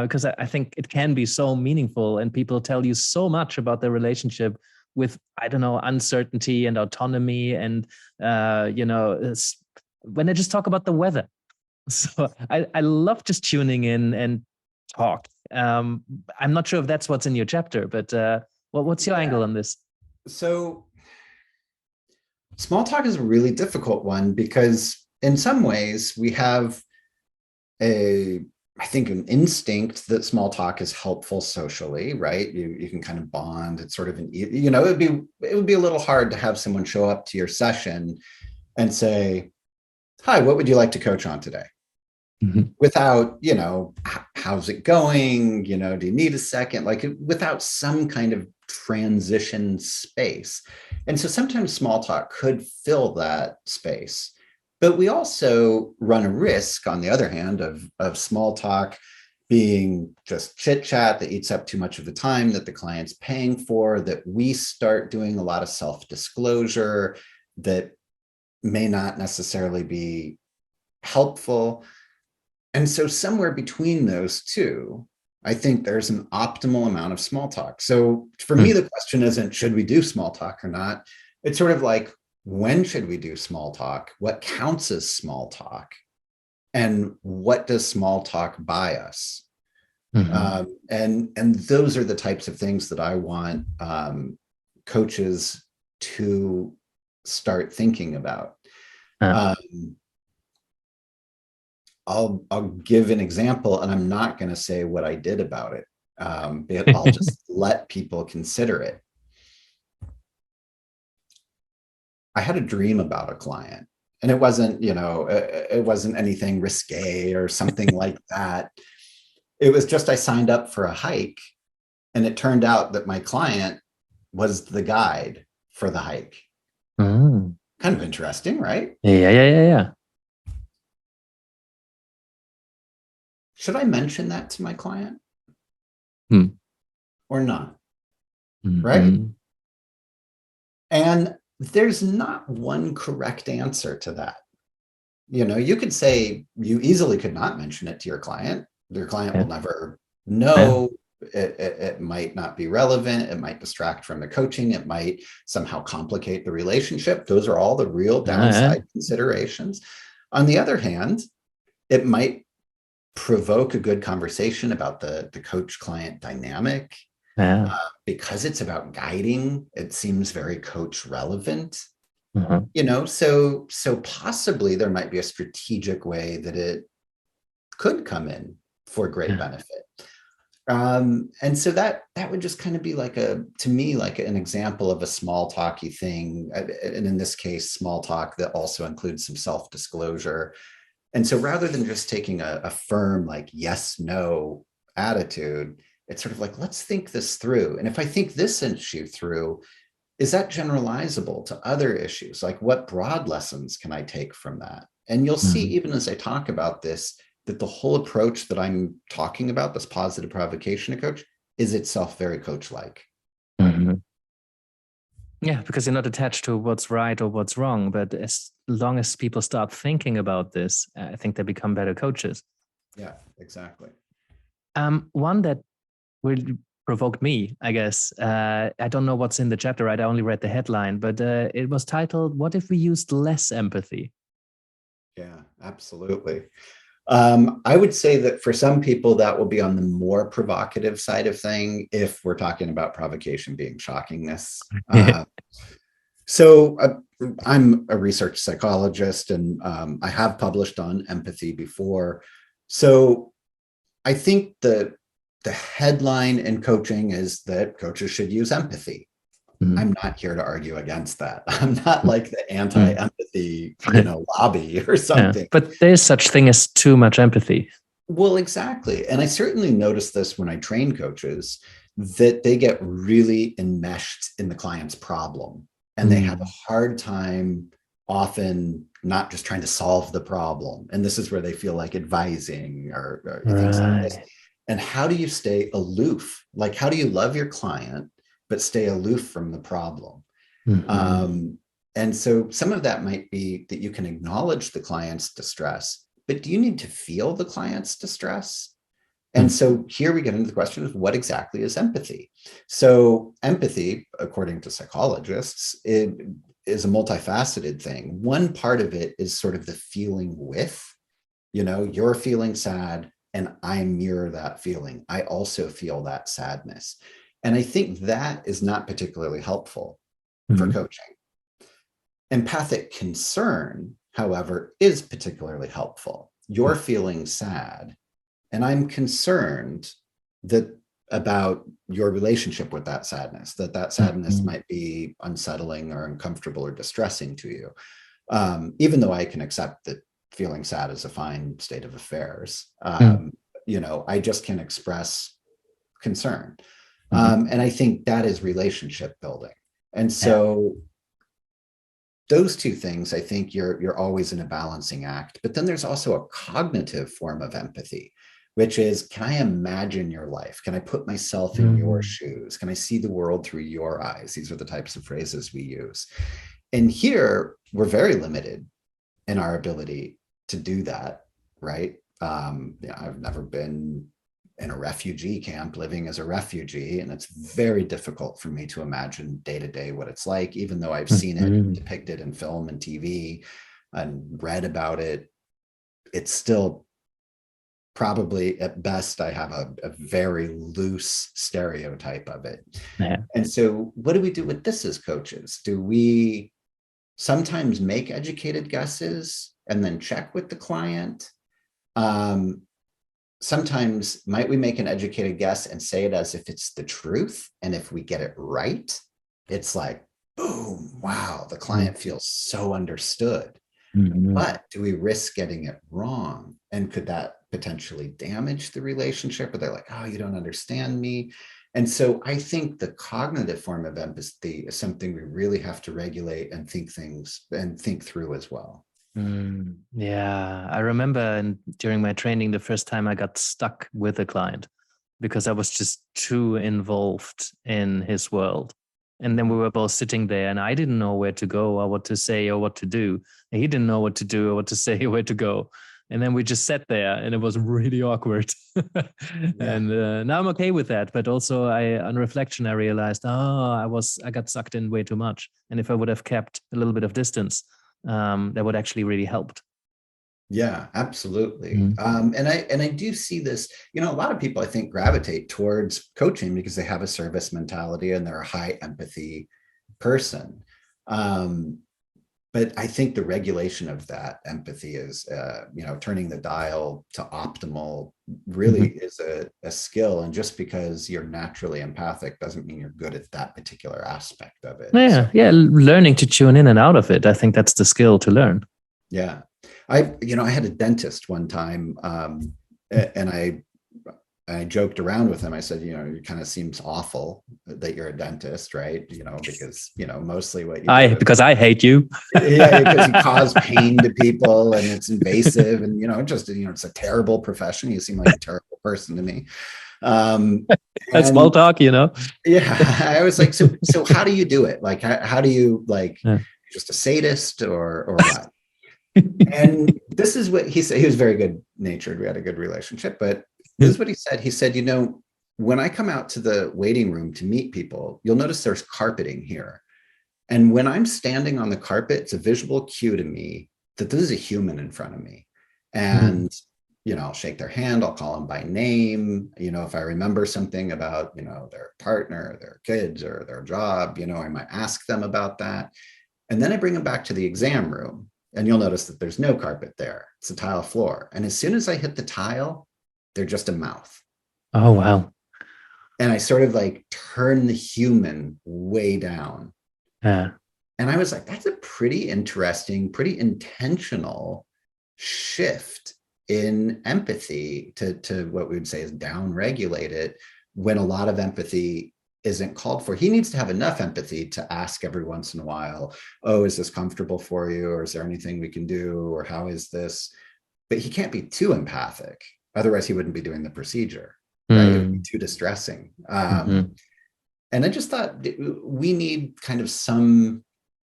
Because I think it can be so meaningful, and people tell you so much about their relationship with, uncertainty and autonomy, and when they just talk about the weather. So I love just tuning in and talk. I'm not sure if that's what's in your chapter, but what's your angle on this? So small talk is a really difficult one, because in some ways we have I think an instinct that small talk is helpful socially, right? You can kind of bond. It's sort of it would be a little hard to have someone show up to your session and say, "Hi, what would you like to coach on today?" Mm-hmm. Without, how's it going? Do you need a second? Like, without some kind of transition space. And so sometimes small talk could fill that space. But we also run a risk, on the other hand, of small talk being just chit chat that eats up too much of the time that the client's paying for, that we start doing a lot of self-disclosure that may not necessarily be helpful. And so somewhere between those two, I think there's an optimal amount of small talk. So for me, the question isn't, should we do small talk or not? It's sort of like, when should we do small talk? What counts as small talk? And what does small talk buy us? Mm-hmm. And those are the types of things that I want coaches to start thinking about. I'll give an example, and I'm not going to say what I did about it, but I'll just let people consider it. I had a dream about a client, and it wasn't, it wasn't anything risque or something like that. It was just, I signed up for a hike, and it turned out that my client was the guide for the hike. Kind of interesting, right? Yeah. Should I mention that to my client? Or not? Right? And there's not one correct answer to that. You could say, you easily could not mention it to your client. Your client will never know. It might not be relevant. It might distract from the coaching. It might somehow complicate the relationship. Those are all the real downside considerations. On the other hand, it might provoke a good conversation about the coach-client dynamic. Because it's about guiding, it seems very coach relevant. So possibly there might be a strategic way that it could come in for great benefit. And so that would just kind of be to me, like an example of a small talky thing. And in this case, small talk that also includes some self-disclosure. And so rather than just taking a firm, like, yes, no attitude, it's sort of like, let's think this through. And if I think this issue through, is that generalizable to other issues? Like, what broad lessons can I take from that? And you'll see, even as I talk about this, that the whole approach that I'm talking about, this positive provocation approach, is itself very coach-like. Yeah, because you're not attached to what's right or what's wrong. But as long as people start thinking about this, I think they become better coaches. Yeah, exactly. One that really provoked me, I guess. I don't know what's in the chapter, right? I only read the headline, but it was titled, "What if we used less empathy?" Yeah, absolutely. I would say that for some people, that will be on the more provocative side of thing, if we're talking about provocation being shockingness. So I'm a research psychologist, and I have published on empathy before. So I think the headline in coaching is that coaches should use empathy. I'm not here to argue against that. I'm not like the anti-empathy, lobby or something. Yeah, but there's such thing as too much empathy. Well, exactly. And I certainly notice this when I train coaches, that they get really enmeshed in the client's problem, and they have a hard time often not just trying to solve the problem. And this is where they feel like advising or things like this. And how do you stay aloof? Like, how do you love your client but stay aloof from the problem? And so some of that might be that you can acknowledge the client's distress, but do you need to feel the client's distress? And so here we get into the question of what exactly is empathy? So empathy, according to psychologists, it is a multifaceted thing. One part of it is sort of the feeling with, you're feeling sad and I mirror that feeling. I also feel that sadness. And I think that is not particularly helpful for coaching. Empathic concern, however, is particularly helpful. You're feeling sad, and I'm concerned about your relationship with that sadness, that sadness might be unsettling or uncomfortable or distressing to you. Even though I can accept that feeling sad is a fine state of affairs, I just can express concern. And I think that is relationship building. And so those two things, I think you're always in a balancing act. But then there's also a cognitive form of empathy, which is, can I imagine your life? Can I put myself in your shoes? Can I see the world through your eyes? These are the types of phrases we use. And here we're very limited in our ability to do that, right? I've never been in a refugee camp living as a refugee, and it's very difficult for me to imagine day to day what it's like, even though I've seen it depicted in film and TV and read about it. It's still probably, at best, I have a very loose stereotype of it. And so what do we do with this as coaches? Do we sometimes make educated guesses and then check with the client? Sometimes might we make an educated guess and say it as if it's the truth? And if we get it right, it's like, boom, wow, the client feels so understood. But do we risk getting it wrong? And could that potentially damage the relationship? Or they're like, oh, you don't understand me. And so I think the cognitive form of empathy is something we really have to regulate and think through as well. Yeah, I remember during my training, the first time I got stuck with a client because I was just too involved in his world. And then we were both sitting there and I didn't know where to go or what to say or what to do. And he didn't know what to do or what to say or where to go. And then we just sat there and it was really awkward. And now I'm okay with that. But also on reflection, I realized, I got sucked in way too much. And if I would have kept a little bit of distance, that would actually really helped. Yeah, absolutely. And I do see this, a lot of people I think gravitate towards coaching because they have a service mentality and they're a high empathy person. But I think the regulation of that empathy is, turning the dial to optimal really is a skill. And just because you're naturally empathic doesn't mean you're good at that particular aspect of it. Learning to tune in and out of it. I think that's the skill to learn. Yeah. I had a dentist one time, and I joked around with him. I said, it kind of seems awful that you're a dentist, right? Because, mostly what you do because I hate you. yeah, because you cause pain to people and it's invasive and, it's a terrible profession. You seem like a terrible person to me. That's small talk, Yeah, I was like, so how do you do it? Like, how do you just a sadist or what? And this is what he said. He was very good natured. We had a good relationship, but this is what he said. He said, when I come out to the waiting room to meet people, you'll notice there's carpeting here. And when I'm standing on the carpet, it's a visual cue to me that this is a human in front of me. And, I'll shake their hand, I'll call them by name. If I remember something about, their partner, their kids, or their job, I might ask them about that. And then I bring them back to the exam room. And you'll notice that there's no carpet there. It's a tile floor. And as soon as I hit the tile, they're just a mouth. Oh, wow. And I sort of turn the human way down. Yeah. And I was like, that's a pretty interesting, pretty intentional shift in empathy to what we would say is down-regulated, when a lot of empathy isn't called for. He needs to have enough empathy to ask every once in a while, oh, is this comfortable for you? Or is there anything we can do? Or how is this? But he can't be too empathic. Otherwise, he wouldn't be doing the procedure, right? It would be too distressing. And I just thought we need kind of some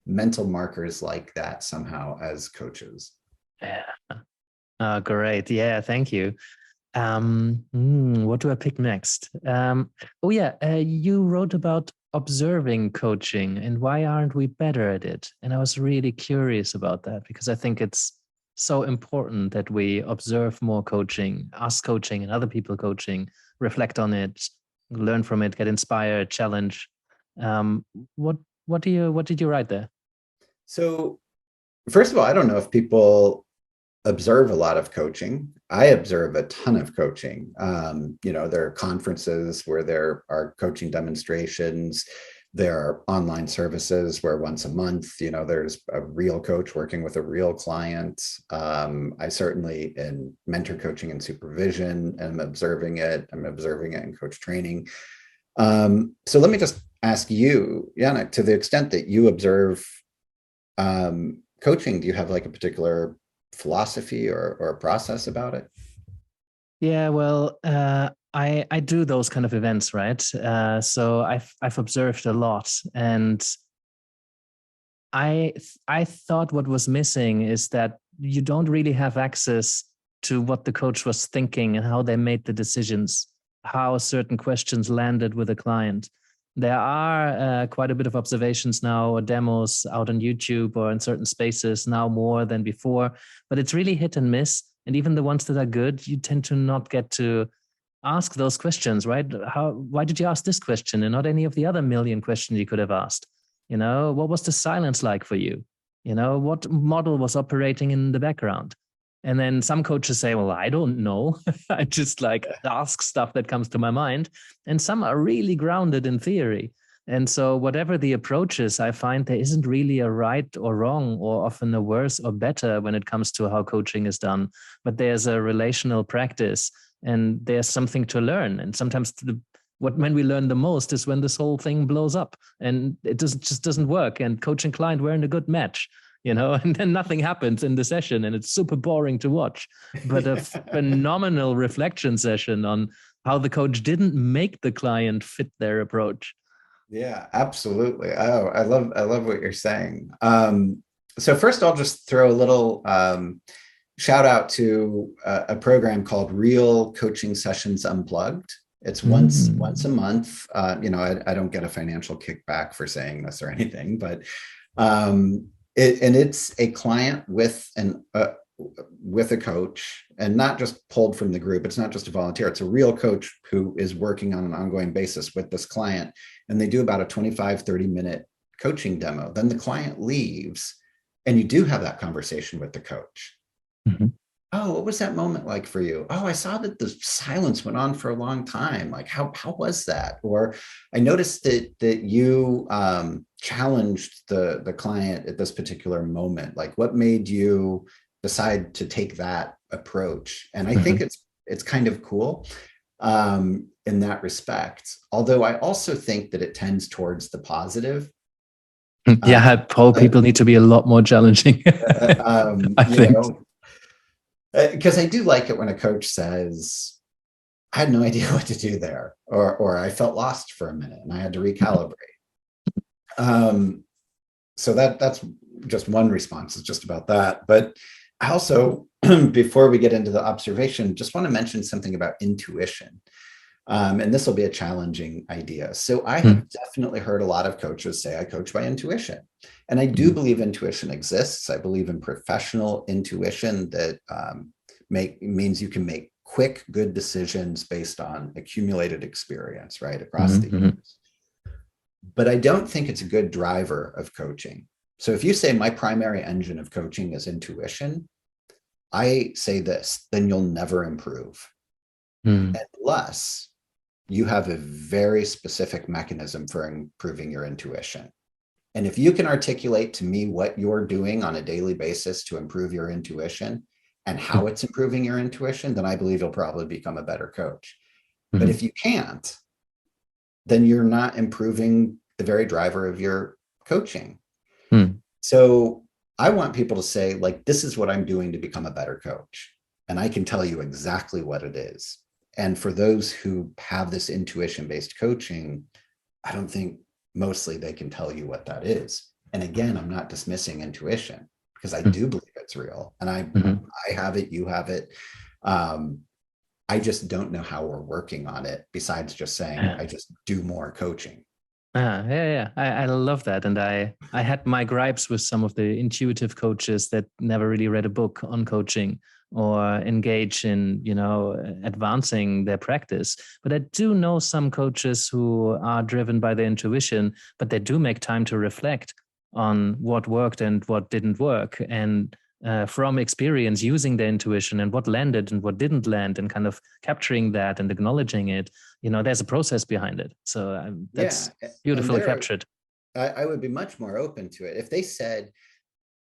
mental markers like that somehow as coaches. Yeah. Oh, great. Yeah, thank you. What do I pick next? You wrote about observing coaching and why aren't we better at it? And I was really curious about that because I think it's so important that we observe more coaching, us coaching and other people coaching, reflect on it, learn from it, get inspired, challenge. What did you write there? So first of all, I don't know if people observe a lot of coaching. I observe a ton of coaching. There are conferences where there are coaching demonstrations. There are online services where once a month, there's a real coach working with a real client. I certainly, in mentor coaching and supervision, am observing it. I'm observing it in coach training. So let me just ask you, Jana, to the extent that you observe coaching, do you have a particular philosophy or a process about it? Yeah, well, I do those kind of events, right? So I've observed a lot, and I thought what was missing is that you don't really have access to what the coach was thinking and how they made the decisions, how certain questions landed with a client. There are quite a bit of observations now or demos out on YouTube or in certain spaces now more than before, but it's really hit and miss. And even the ones that are good, you tend to not get to ask those questions, right? Why did you ask this question and not any of the other million questions you could have asked? What was the silence like for you? What model was operating in the background? And then some coaches say, well, I don't know. I just ask stuff that comes to my mind. And some are really grounded in theory. And so whatever the approach is, I find there isn't really a right or wrong or often a worse or better when it comes to how coaching is done. But there's a relational practice and there's something to learn. And sometimes when we learn the most is when this whole thing blows up and it just doesn't work. And coach and client weren't a good match. And then nothing happens in the session and it's super boring to watch. But a phenomenal reflection session on how the coach didn't make the client fit their approach. Yeah, absolutely. Oh, I love what you're saying. So first I'll just throw a little shout out to a program called Real Coaching Sessions Unplugged. It's once a month. I don't get a financial kickback for saying this or anything, but it's a client with a coach, and not just pulled from the group. It's not just a volunteer. It's a real coach who is working on an ongoing basis with this client. And they do about a 25-30 minute coaching demo. Then the client leaves and you do have that conversation with the coach. Mm-hmm. Oh, what was that moment like for you? Oh, I saw that the silence went on for a long time. How was that? Or I noticed that you challenged the client at this particular moment. What made you decide to take that approach? And I think it's kind of cool. in that respect. Although I also think that it tends towards the positive. Yeah, people need to be a lot more challenging. I think. Because I do like it when a coach says, I had no idea what to do there, or I felt lost for a minute and I had to recalibrate. So that's just one response. It's just about that. But I also, before we get into the observation, just want to mention something about intuition. And this will be a challenging idea. So I have definitely heard a lot of coaches say, I coach by intuition. And I do believe intuition exists. I believe in professional intuition that means you can make quick, good decisions based on accumulated experience, right, across the years. But I don't think it's a good driver of coaching. So if you say my primary engine of coaching is intuition, I say this, then you'll never improve unless you have a very specific mechanism for improving your intuition. And if you can articulate to me what you're doing on a daily basis to improve your intuition and how it's improving your intuition, then I believe you'll probably become a better coach. But if you can't, then you're not improving the very driver of your coaching. So I want people to say, like, this is what I'm doing to become a better coach. And I can tell you exactly what it is. And for those who have this intuition-based coaching, I don't think mostly they can tell you what that is. And again, I'm not dismissing intuition because I do believe it's real. And I have it, you have it. I just don't know how we're working on it besides just saying, I just do more coaching. I love that. And I had my gripes with some of the intuitive coaches that never really read a book on coaching or engage in, advancing their practice. But I do know some coaches who are driven by their intuition, but they do make time to reflect on what worked and what didn't work. And from experience using their intuition and what landed and what didn't land and kind of capturing that and acknowledging it, there's a process behind it. So that's beautifully captured. I would be much more open to it. If they said,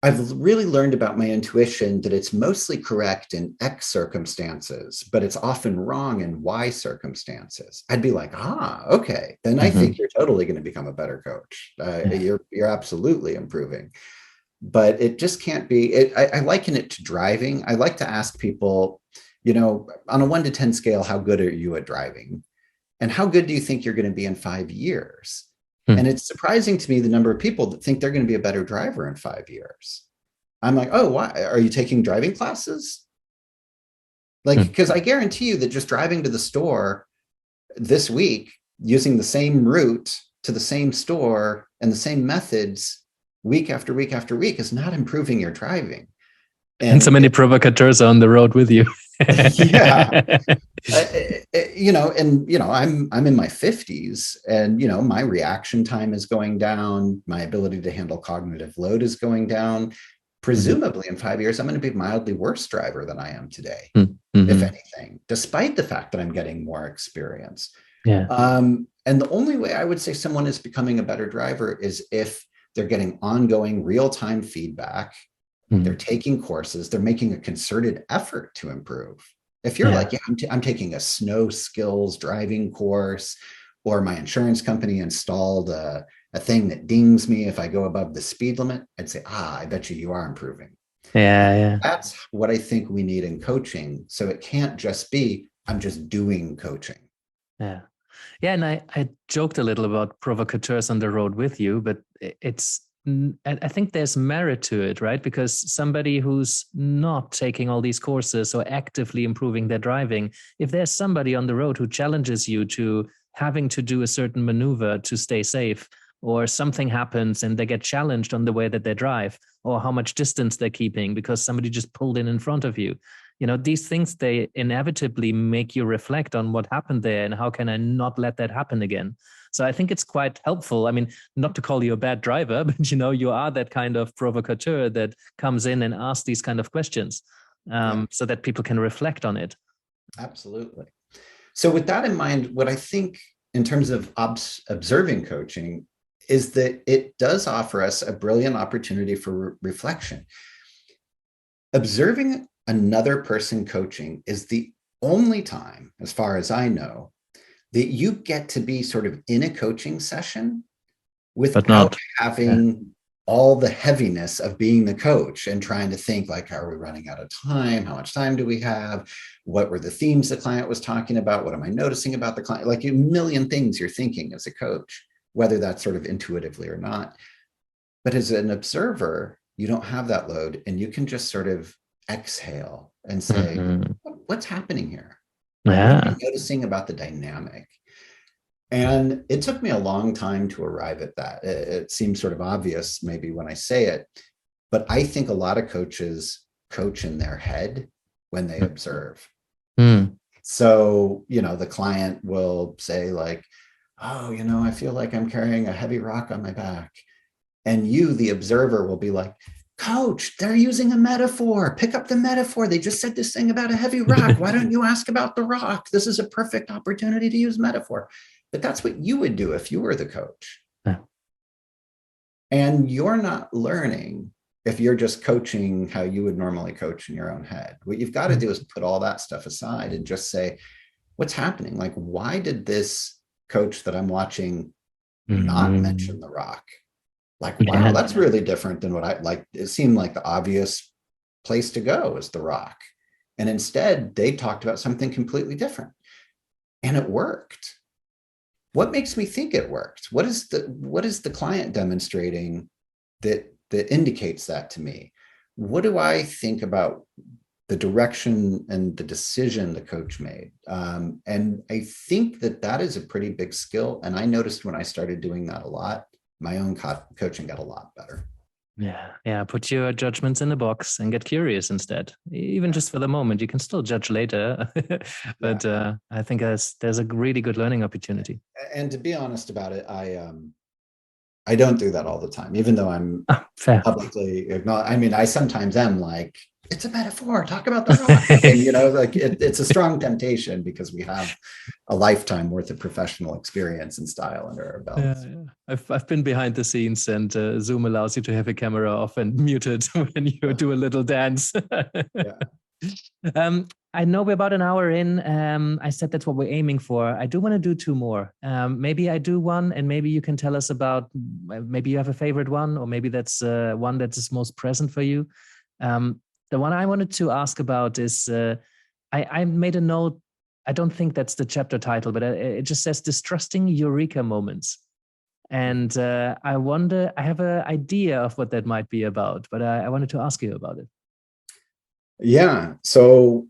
I've really learned about my intuition that it's mostly correct in X circumstances, but it's often wrong in Y circumstances, I'd be like, okay, then I think you're totally going to become a better coach. You're absolutely improving. But it just can't be, I liken it to driving. I like to ask people, on a 1 to 10 scale, how good are you at driving? And how good do you think you're going to be in 5 years? And it's surprising to me the number of people that think they're going to be a better driver in 5 years. I'm like, oh, why? Are you taking driving classes? Because I guarantee you that just driving to the store this week, using the same route to the same store and the same methods week after week after week is not improving your driving. And so many provocateurs on the road with you. I'm in my 50s and, my reaction time is going down. My ability to handle cognitive load is going down. Presumably in 5 years, I'm going to be a mildly worse driver than I am today, if anything, despite the fact that I'm getting more experience. And the only way I would say someone is becoming a better driver is if they're getting ongoing real-time feedback. They're taking courses. They're making a concerted effort to improve. If you're like, I'm taking a snow skills driving course, or my insurance company installed a thing that dings me if I go above the speed limit, I'd say, I bet you are improving. That's what I think we need in coaching. So it can't just be, I'm just doing coaching. Yeah, and I joked a little about provocateurs on the road with you, but I think there's merit to it, right? Because somebody who's not taking all these courses or actively improving their driving, if there's somebody on the road who challenges you to having to do a certain maneuver to stay safe, or something happens and they get challenged on the way that they drive, or how much distance they're keeping because somebody just pulled in front of you. These things, they inevitably make you reflect on what happened there and how can I not let that happen again. So I think it's quite helpful. I mean, not to call you a bad driver, but you are that kind of provocateur that comes in and asks these kind of questions so that people can reflect on it. Absolutely. So with that in mind, what I think in terms of observing coaching is that it does offer us a brilliant opportunity for reflection. Observing another person coaching is the only time, as far as I know, that you get to be sort of in a coaching session without having all the heaviness of being the coach and trying to think like, are we running out of time? How much time do we have? What were the themes the client was talking about? What am I noticing about the client? Like a million things you're thinking as a coach, whether that's sort of intuitively or not. But as an observer, you don't have that load, and you can just sort of exhale and say, what's happening here? What am I noticing about the dynamic? And it took me a long time to arrive at that. It seems sort of obvious maybe when I say it, but I think a lot of coaches coach in their head when they observe. So, the client will say like, oh, I feel like I'm carrying a heavy rock on my back. And you, the observer, will be like, coach, they're using a metaphor. Pick up the metaphor. They just said this thing about a heavy rock. Why don't you ask about the rock? This is a perfect opportunity to use metaphor. But that's what you would do if you were the coach. Yeah. And you're not learning if you're just coaching how you would normally coach in your own head. What you've got to do is put all that stuff aside and just say, what's happening? Like, why did this coach that I'm watching not mention the rock? Like, wow, that's really different than what I like. It seemed like the obvious place to go is the rock. And instead, they talked about something completely different. And it worked. What makes me think it worked? What is the client demonstrating that indicates that to me? What do I think about the direction and the decision the coach made? And I think that is a pretty big skill. And I noticed when I started doing that a lot, my own coaching got a lot better. Yeah. Put your judgments in a box and get curious instead. Even just for the moment, you can still judge later. But I think there's a really good learning opportunity. And to be honest about it, I don't do that all the time, even though I'm publicly acknowledged. I mean, I sometimes am like, it's a metaphor, talk about the rock. And, like it's a strong temptation because we have a lifetime worth of professional experience and style under our belts. I've been behind the scenes, and Zoom allows you to have a camera off and muted when you do a little dance. I know we're about an hour in. I said that's what we're aiming for. I do want to do two more. Maybe I do one, and maybe you can tell us about, maybe you have a favorite one, or maybe that's one that is most present for you. The one I wanted to ask about is, I made a note. I don't think that's the chapter title, but it just says distrusting eureka moments. And I wonder, I have an idea of what that might be about, but I wanted to ask you about it. Yeah. So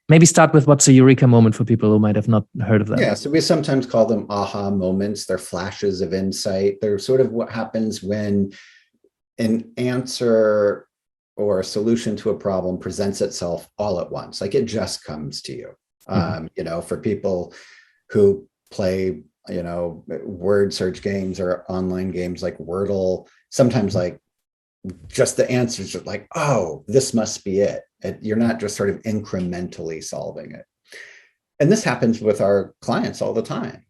maybe start with what's a eureka moment for people who might have not heard of that. Yeah. So we sometimes call them aha moments. They're flashes of insight. They're sort of what happens when an answer or a solution to a problem presents itself all at once. Like it just comes to you. For people who play, word search games or online games like Wordle, sometimes like just the answers are like, oh, this must be it. You're not just sort of incrementally solving it. And this happens with our clients all the time.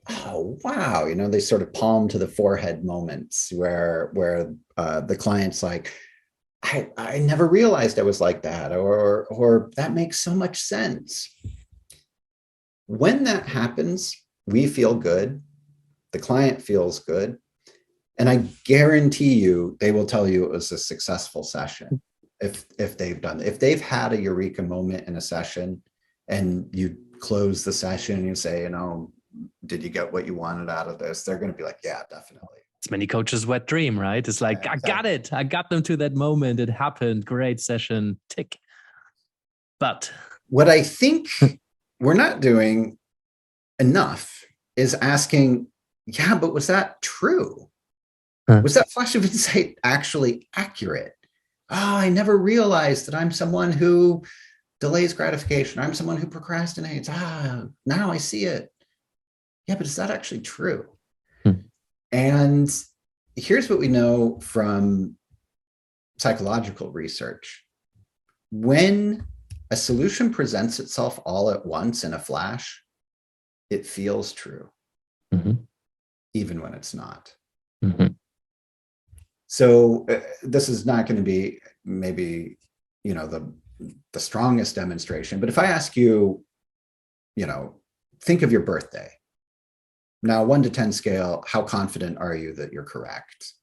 Oh, wow. They sort of palm to the forehead moments where the client's like, I never realized I was like that, or that makes so much sense. When that happens, we feel good. The client feels good. And I guarantee you, they will tell you it was a successful session if they've had a eureka moment in a session and you close the session and you say, did you get what you wanted out of this? They're going to be like, yeah, definitely. It's many coaches' wet dream, right? It's like, yeah, exactly. I got it. I got them to that moment. It happened. Great session. Tick. But what I think we're not doing enough is asking, yeah, but was that true? Was that flash of insight actually accurate? Oh, I never realized that I'm someone who delays gratification. I'm someone who procrastinates. Now I see it. Yeah, but is that actually true? And here's what we know from psychological research. When a solution presents itself all at once in a flash, it feels true, even when it's not. So this is not going to be maybe, the the strongest demonstration. But if I ask you, think of your birthday. Now, 1 to 10 scale, how confident are you that you're correct?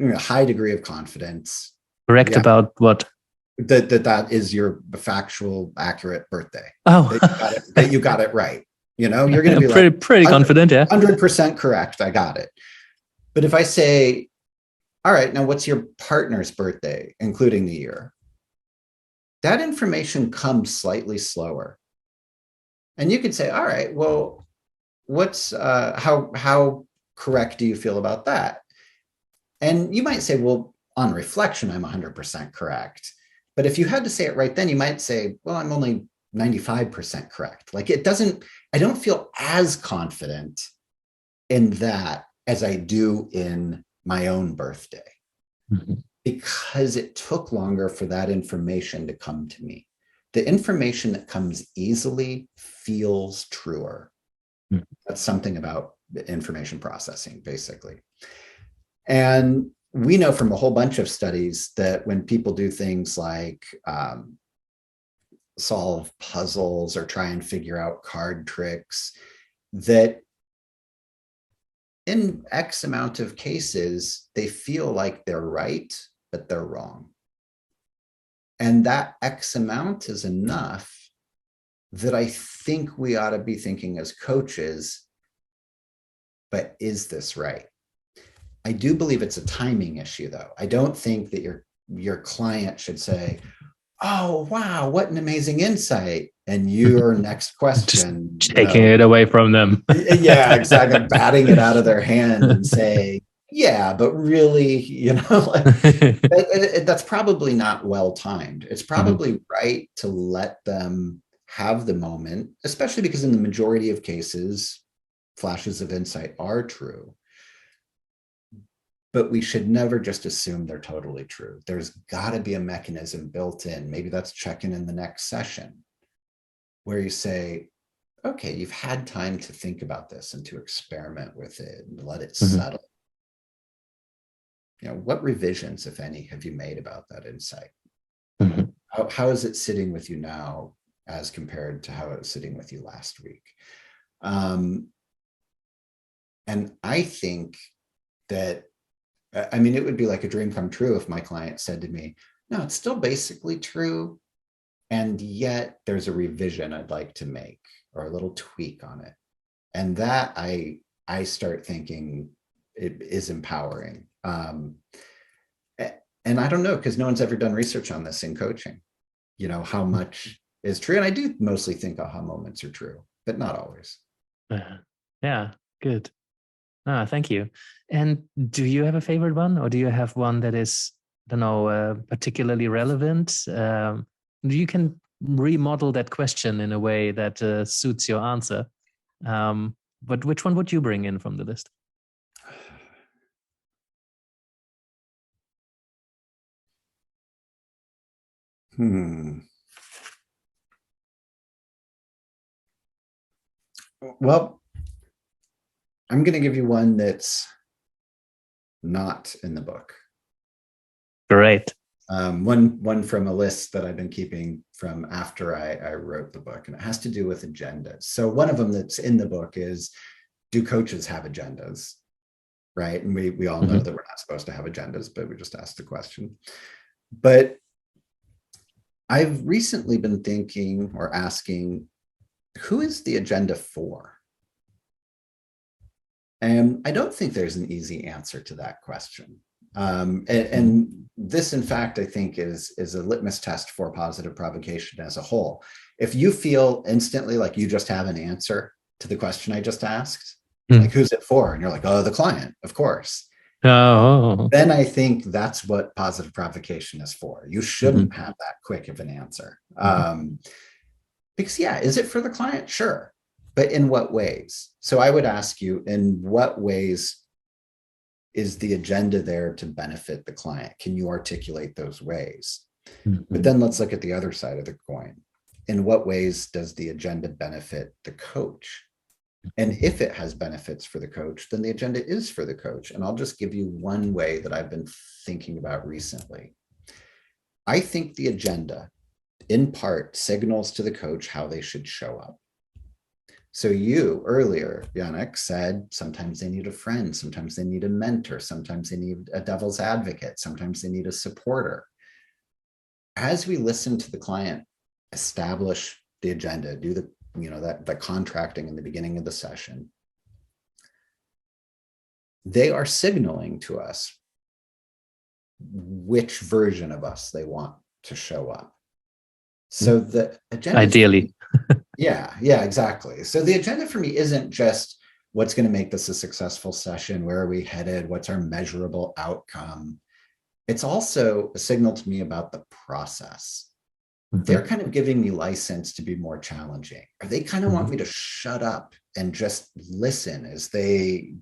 A high degree of confidence. Correct about what? That is your factual, accurate birthday. Oh, that you got it right. You're going to be pretty confident, yeah. 100% correct. I got it. But if I say, all right, now what's your partner's birthday, including the year? That information comes slightly slower. And you could say, all right, well, what's how correct do you feel about that? And you might say, well, on reflection, I'm 100% correct. But if you had to say it right then, you might say, well, I'm only 95% correct. Like I don't feel as confident in that as I do in my own birthday, because it took longer for that information to come to me. The information that comes easily feels truer. That's something about information processing, basically. And we know from a whole bunch of studies that when people do things like solve puzzles or try and figure out card tricks, that in X amount of cases, they feel like they're right, but they're wrong. And that X amount is enough that I think we ought to be thinking as coaches, but is this right? I do believe it's a timing issue, though. I don't think that your client should say, oh, wow, what an amazing insight. And your next question. Just taking it away from them. Yeah, exactly. Batting it out of their hand and saying, yeah, but really, that's probably not well timed. It's probably right to let them have the moment, especially because in the majority of cases, flashes of insight are true. But we should never just assume they're totally true. There's got to be a mechanism built in. Maybe that's checking in the next session where you say, okay, you've had time to think about this and to experiment with it and let it settle. What revisions, if any, have you made about that insight? How is it sitting with you now as compared to how it was sitting with you last week? And I think that, it would be like a dream come true if my client said to me, no, it's still basically true. And yet there's a revision I'd like to make or a little tweak on it. And that I start thinking it is empowering. And I don't know, because no one's ever done research on this in coaching, how much is true. And I do mostly think aha moments are true, but not always. Yeah, good. Thank you. And do you have a favorite one, or do you have one that is, particularly relevant? You can remodel that question in a way that suits your answer. But which one would you bring in from the list? Well, I'm going to give you one that's not in the book. Great. One from a list that I've been keeping from after I wrote the book, and it has to do with agendas. So one of them that's in the book is, do coaches have agendas? Right? And we all know that we're not supposed to have agendas, but we just asked the question. But I've recently been thinking or asking, who is the agenda for? And I don't think there's an easy answer to that question. And this, in fact, I think is a litmus test for positive provocation as a whole. If you feel instantly like you just have an answer to the question I just asked, like, who's it for? And you're like, oh, the client, of course. Oh. Then I think that's what positive provocation is for. You shouldn't have that quick of an answer. Because, yeah, is it for the client? Sure. But in what ways? So I would ask you, in what ways is the agenda there to benefit the client? Can you articulate those ways? But then let's look at the other side of the coin. In what ways does the agenda benefit the coach? And if it has benefits for the coach, then the agenda is for the coach. And I'll just give you one way that I've been thinking about recently. I think the agenda in part, signals to the coach how they should show up. So you earlier, Yannick, said sometimes they need a friend, sometimes they need a mentor, sometimes they need a devil's advocate, sometimes they need a supporter. As we listen to the client, establish the agenda, do the contracting in the beginning of the session, they are signaling to us which version of us they want to show up. So the agenda, ideally. Yeah, exactly. So the agenda for me isn't just what's going to make this a successful session, where are we headed, what's our measurable outcome. It's also a signal to me about the process. They're kind of giving me license to be more challenging, or they kind of want me to shut up and just listen as they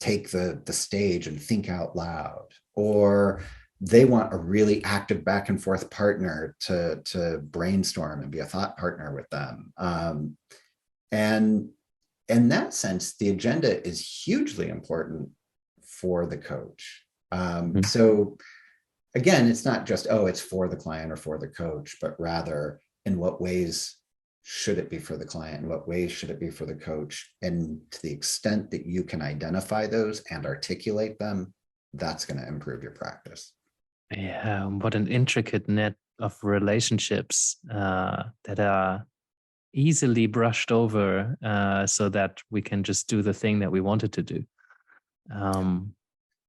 take the stage and think out loud, or they want a really active back and forth partner to brainstorm and be a thought partner with them. And in that sense, the agenda is hugely important for the coach. So again, it's not just, it's for the client or for the coach, but rather in what ways should it be for the client? In what ways should it be for the coach? And to the extent that you can identify those and articulate them, that's going to improve your practice. Yeah, what an intricate net of relationships that are easily brushed over so that we can just do the thing that we wanted to do.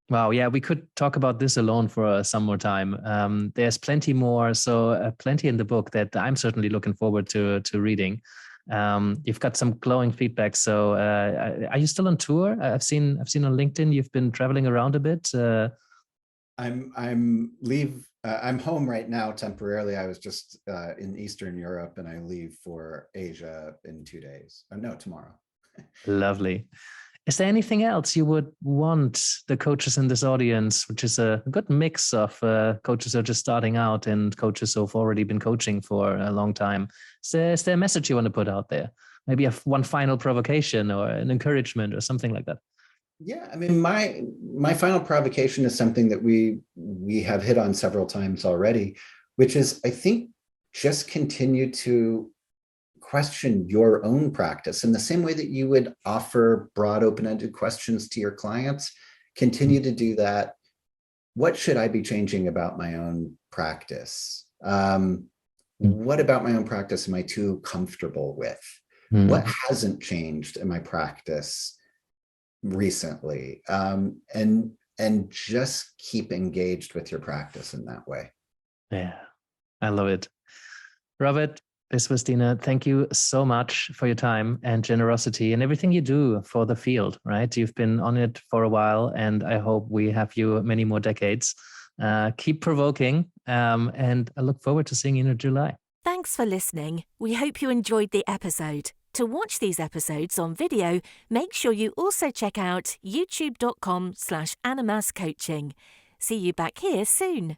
Wow, yeah, we could talk about this alone for some more time. There's plenty more, so plenty in the book that I'm certainly looking forward to reading. You've got some glowing feedback. So, are you still on tour? I've seen on LinkedIn you've been traveling around a bit. I'm home right now temporarily. I was just in Eastern Europe, and I leave for Asia in 2 days. No, tomorrow. Lovely. Is there anything else you would want the coaches in this audience, which is a good mix of coaches who are just starting out and coaches who've already been coaching for a long time? Is there a message you want to put out there? Maybe one final provocation or an encouragement or something like that? Yeah, I mean, my final provocation is something that we have hit on several times already, which is, I think, just continue to question your own practice in the same way that you would offer broad, open-ended questions to your clients. Continue to do that. What should I be changing about my own practice? What about my own practice am I too comfortable with? What hasn't changed in my practice recently? And just keep engaged with your practice in that way. Yeah, I love it. Robert, Biswas-Diener, thank you so much for your time and generosity and everything you do for the field, right? You've been on it for a while, and I hope we have you many more decades. Keep provoking, and I look forward to seeing you in July. Thanks for listening. We hope you enjoyed the episode. To watch these episodes on video, make sure you also check out youtube.com/animascoaching. See you back here soon.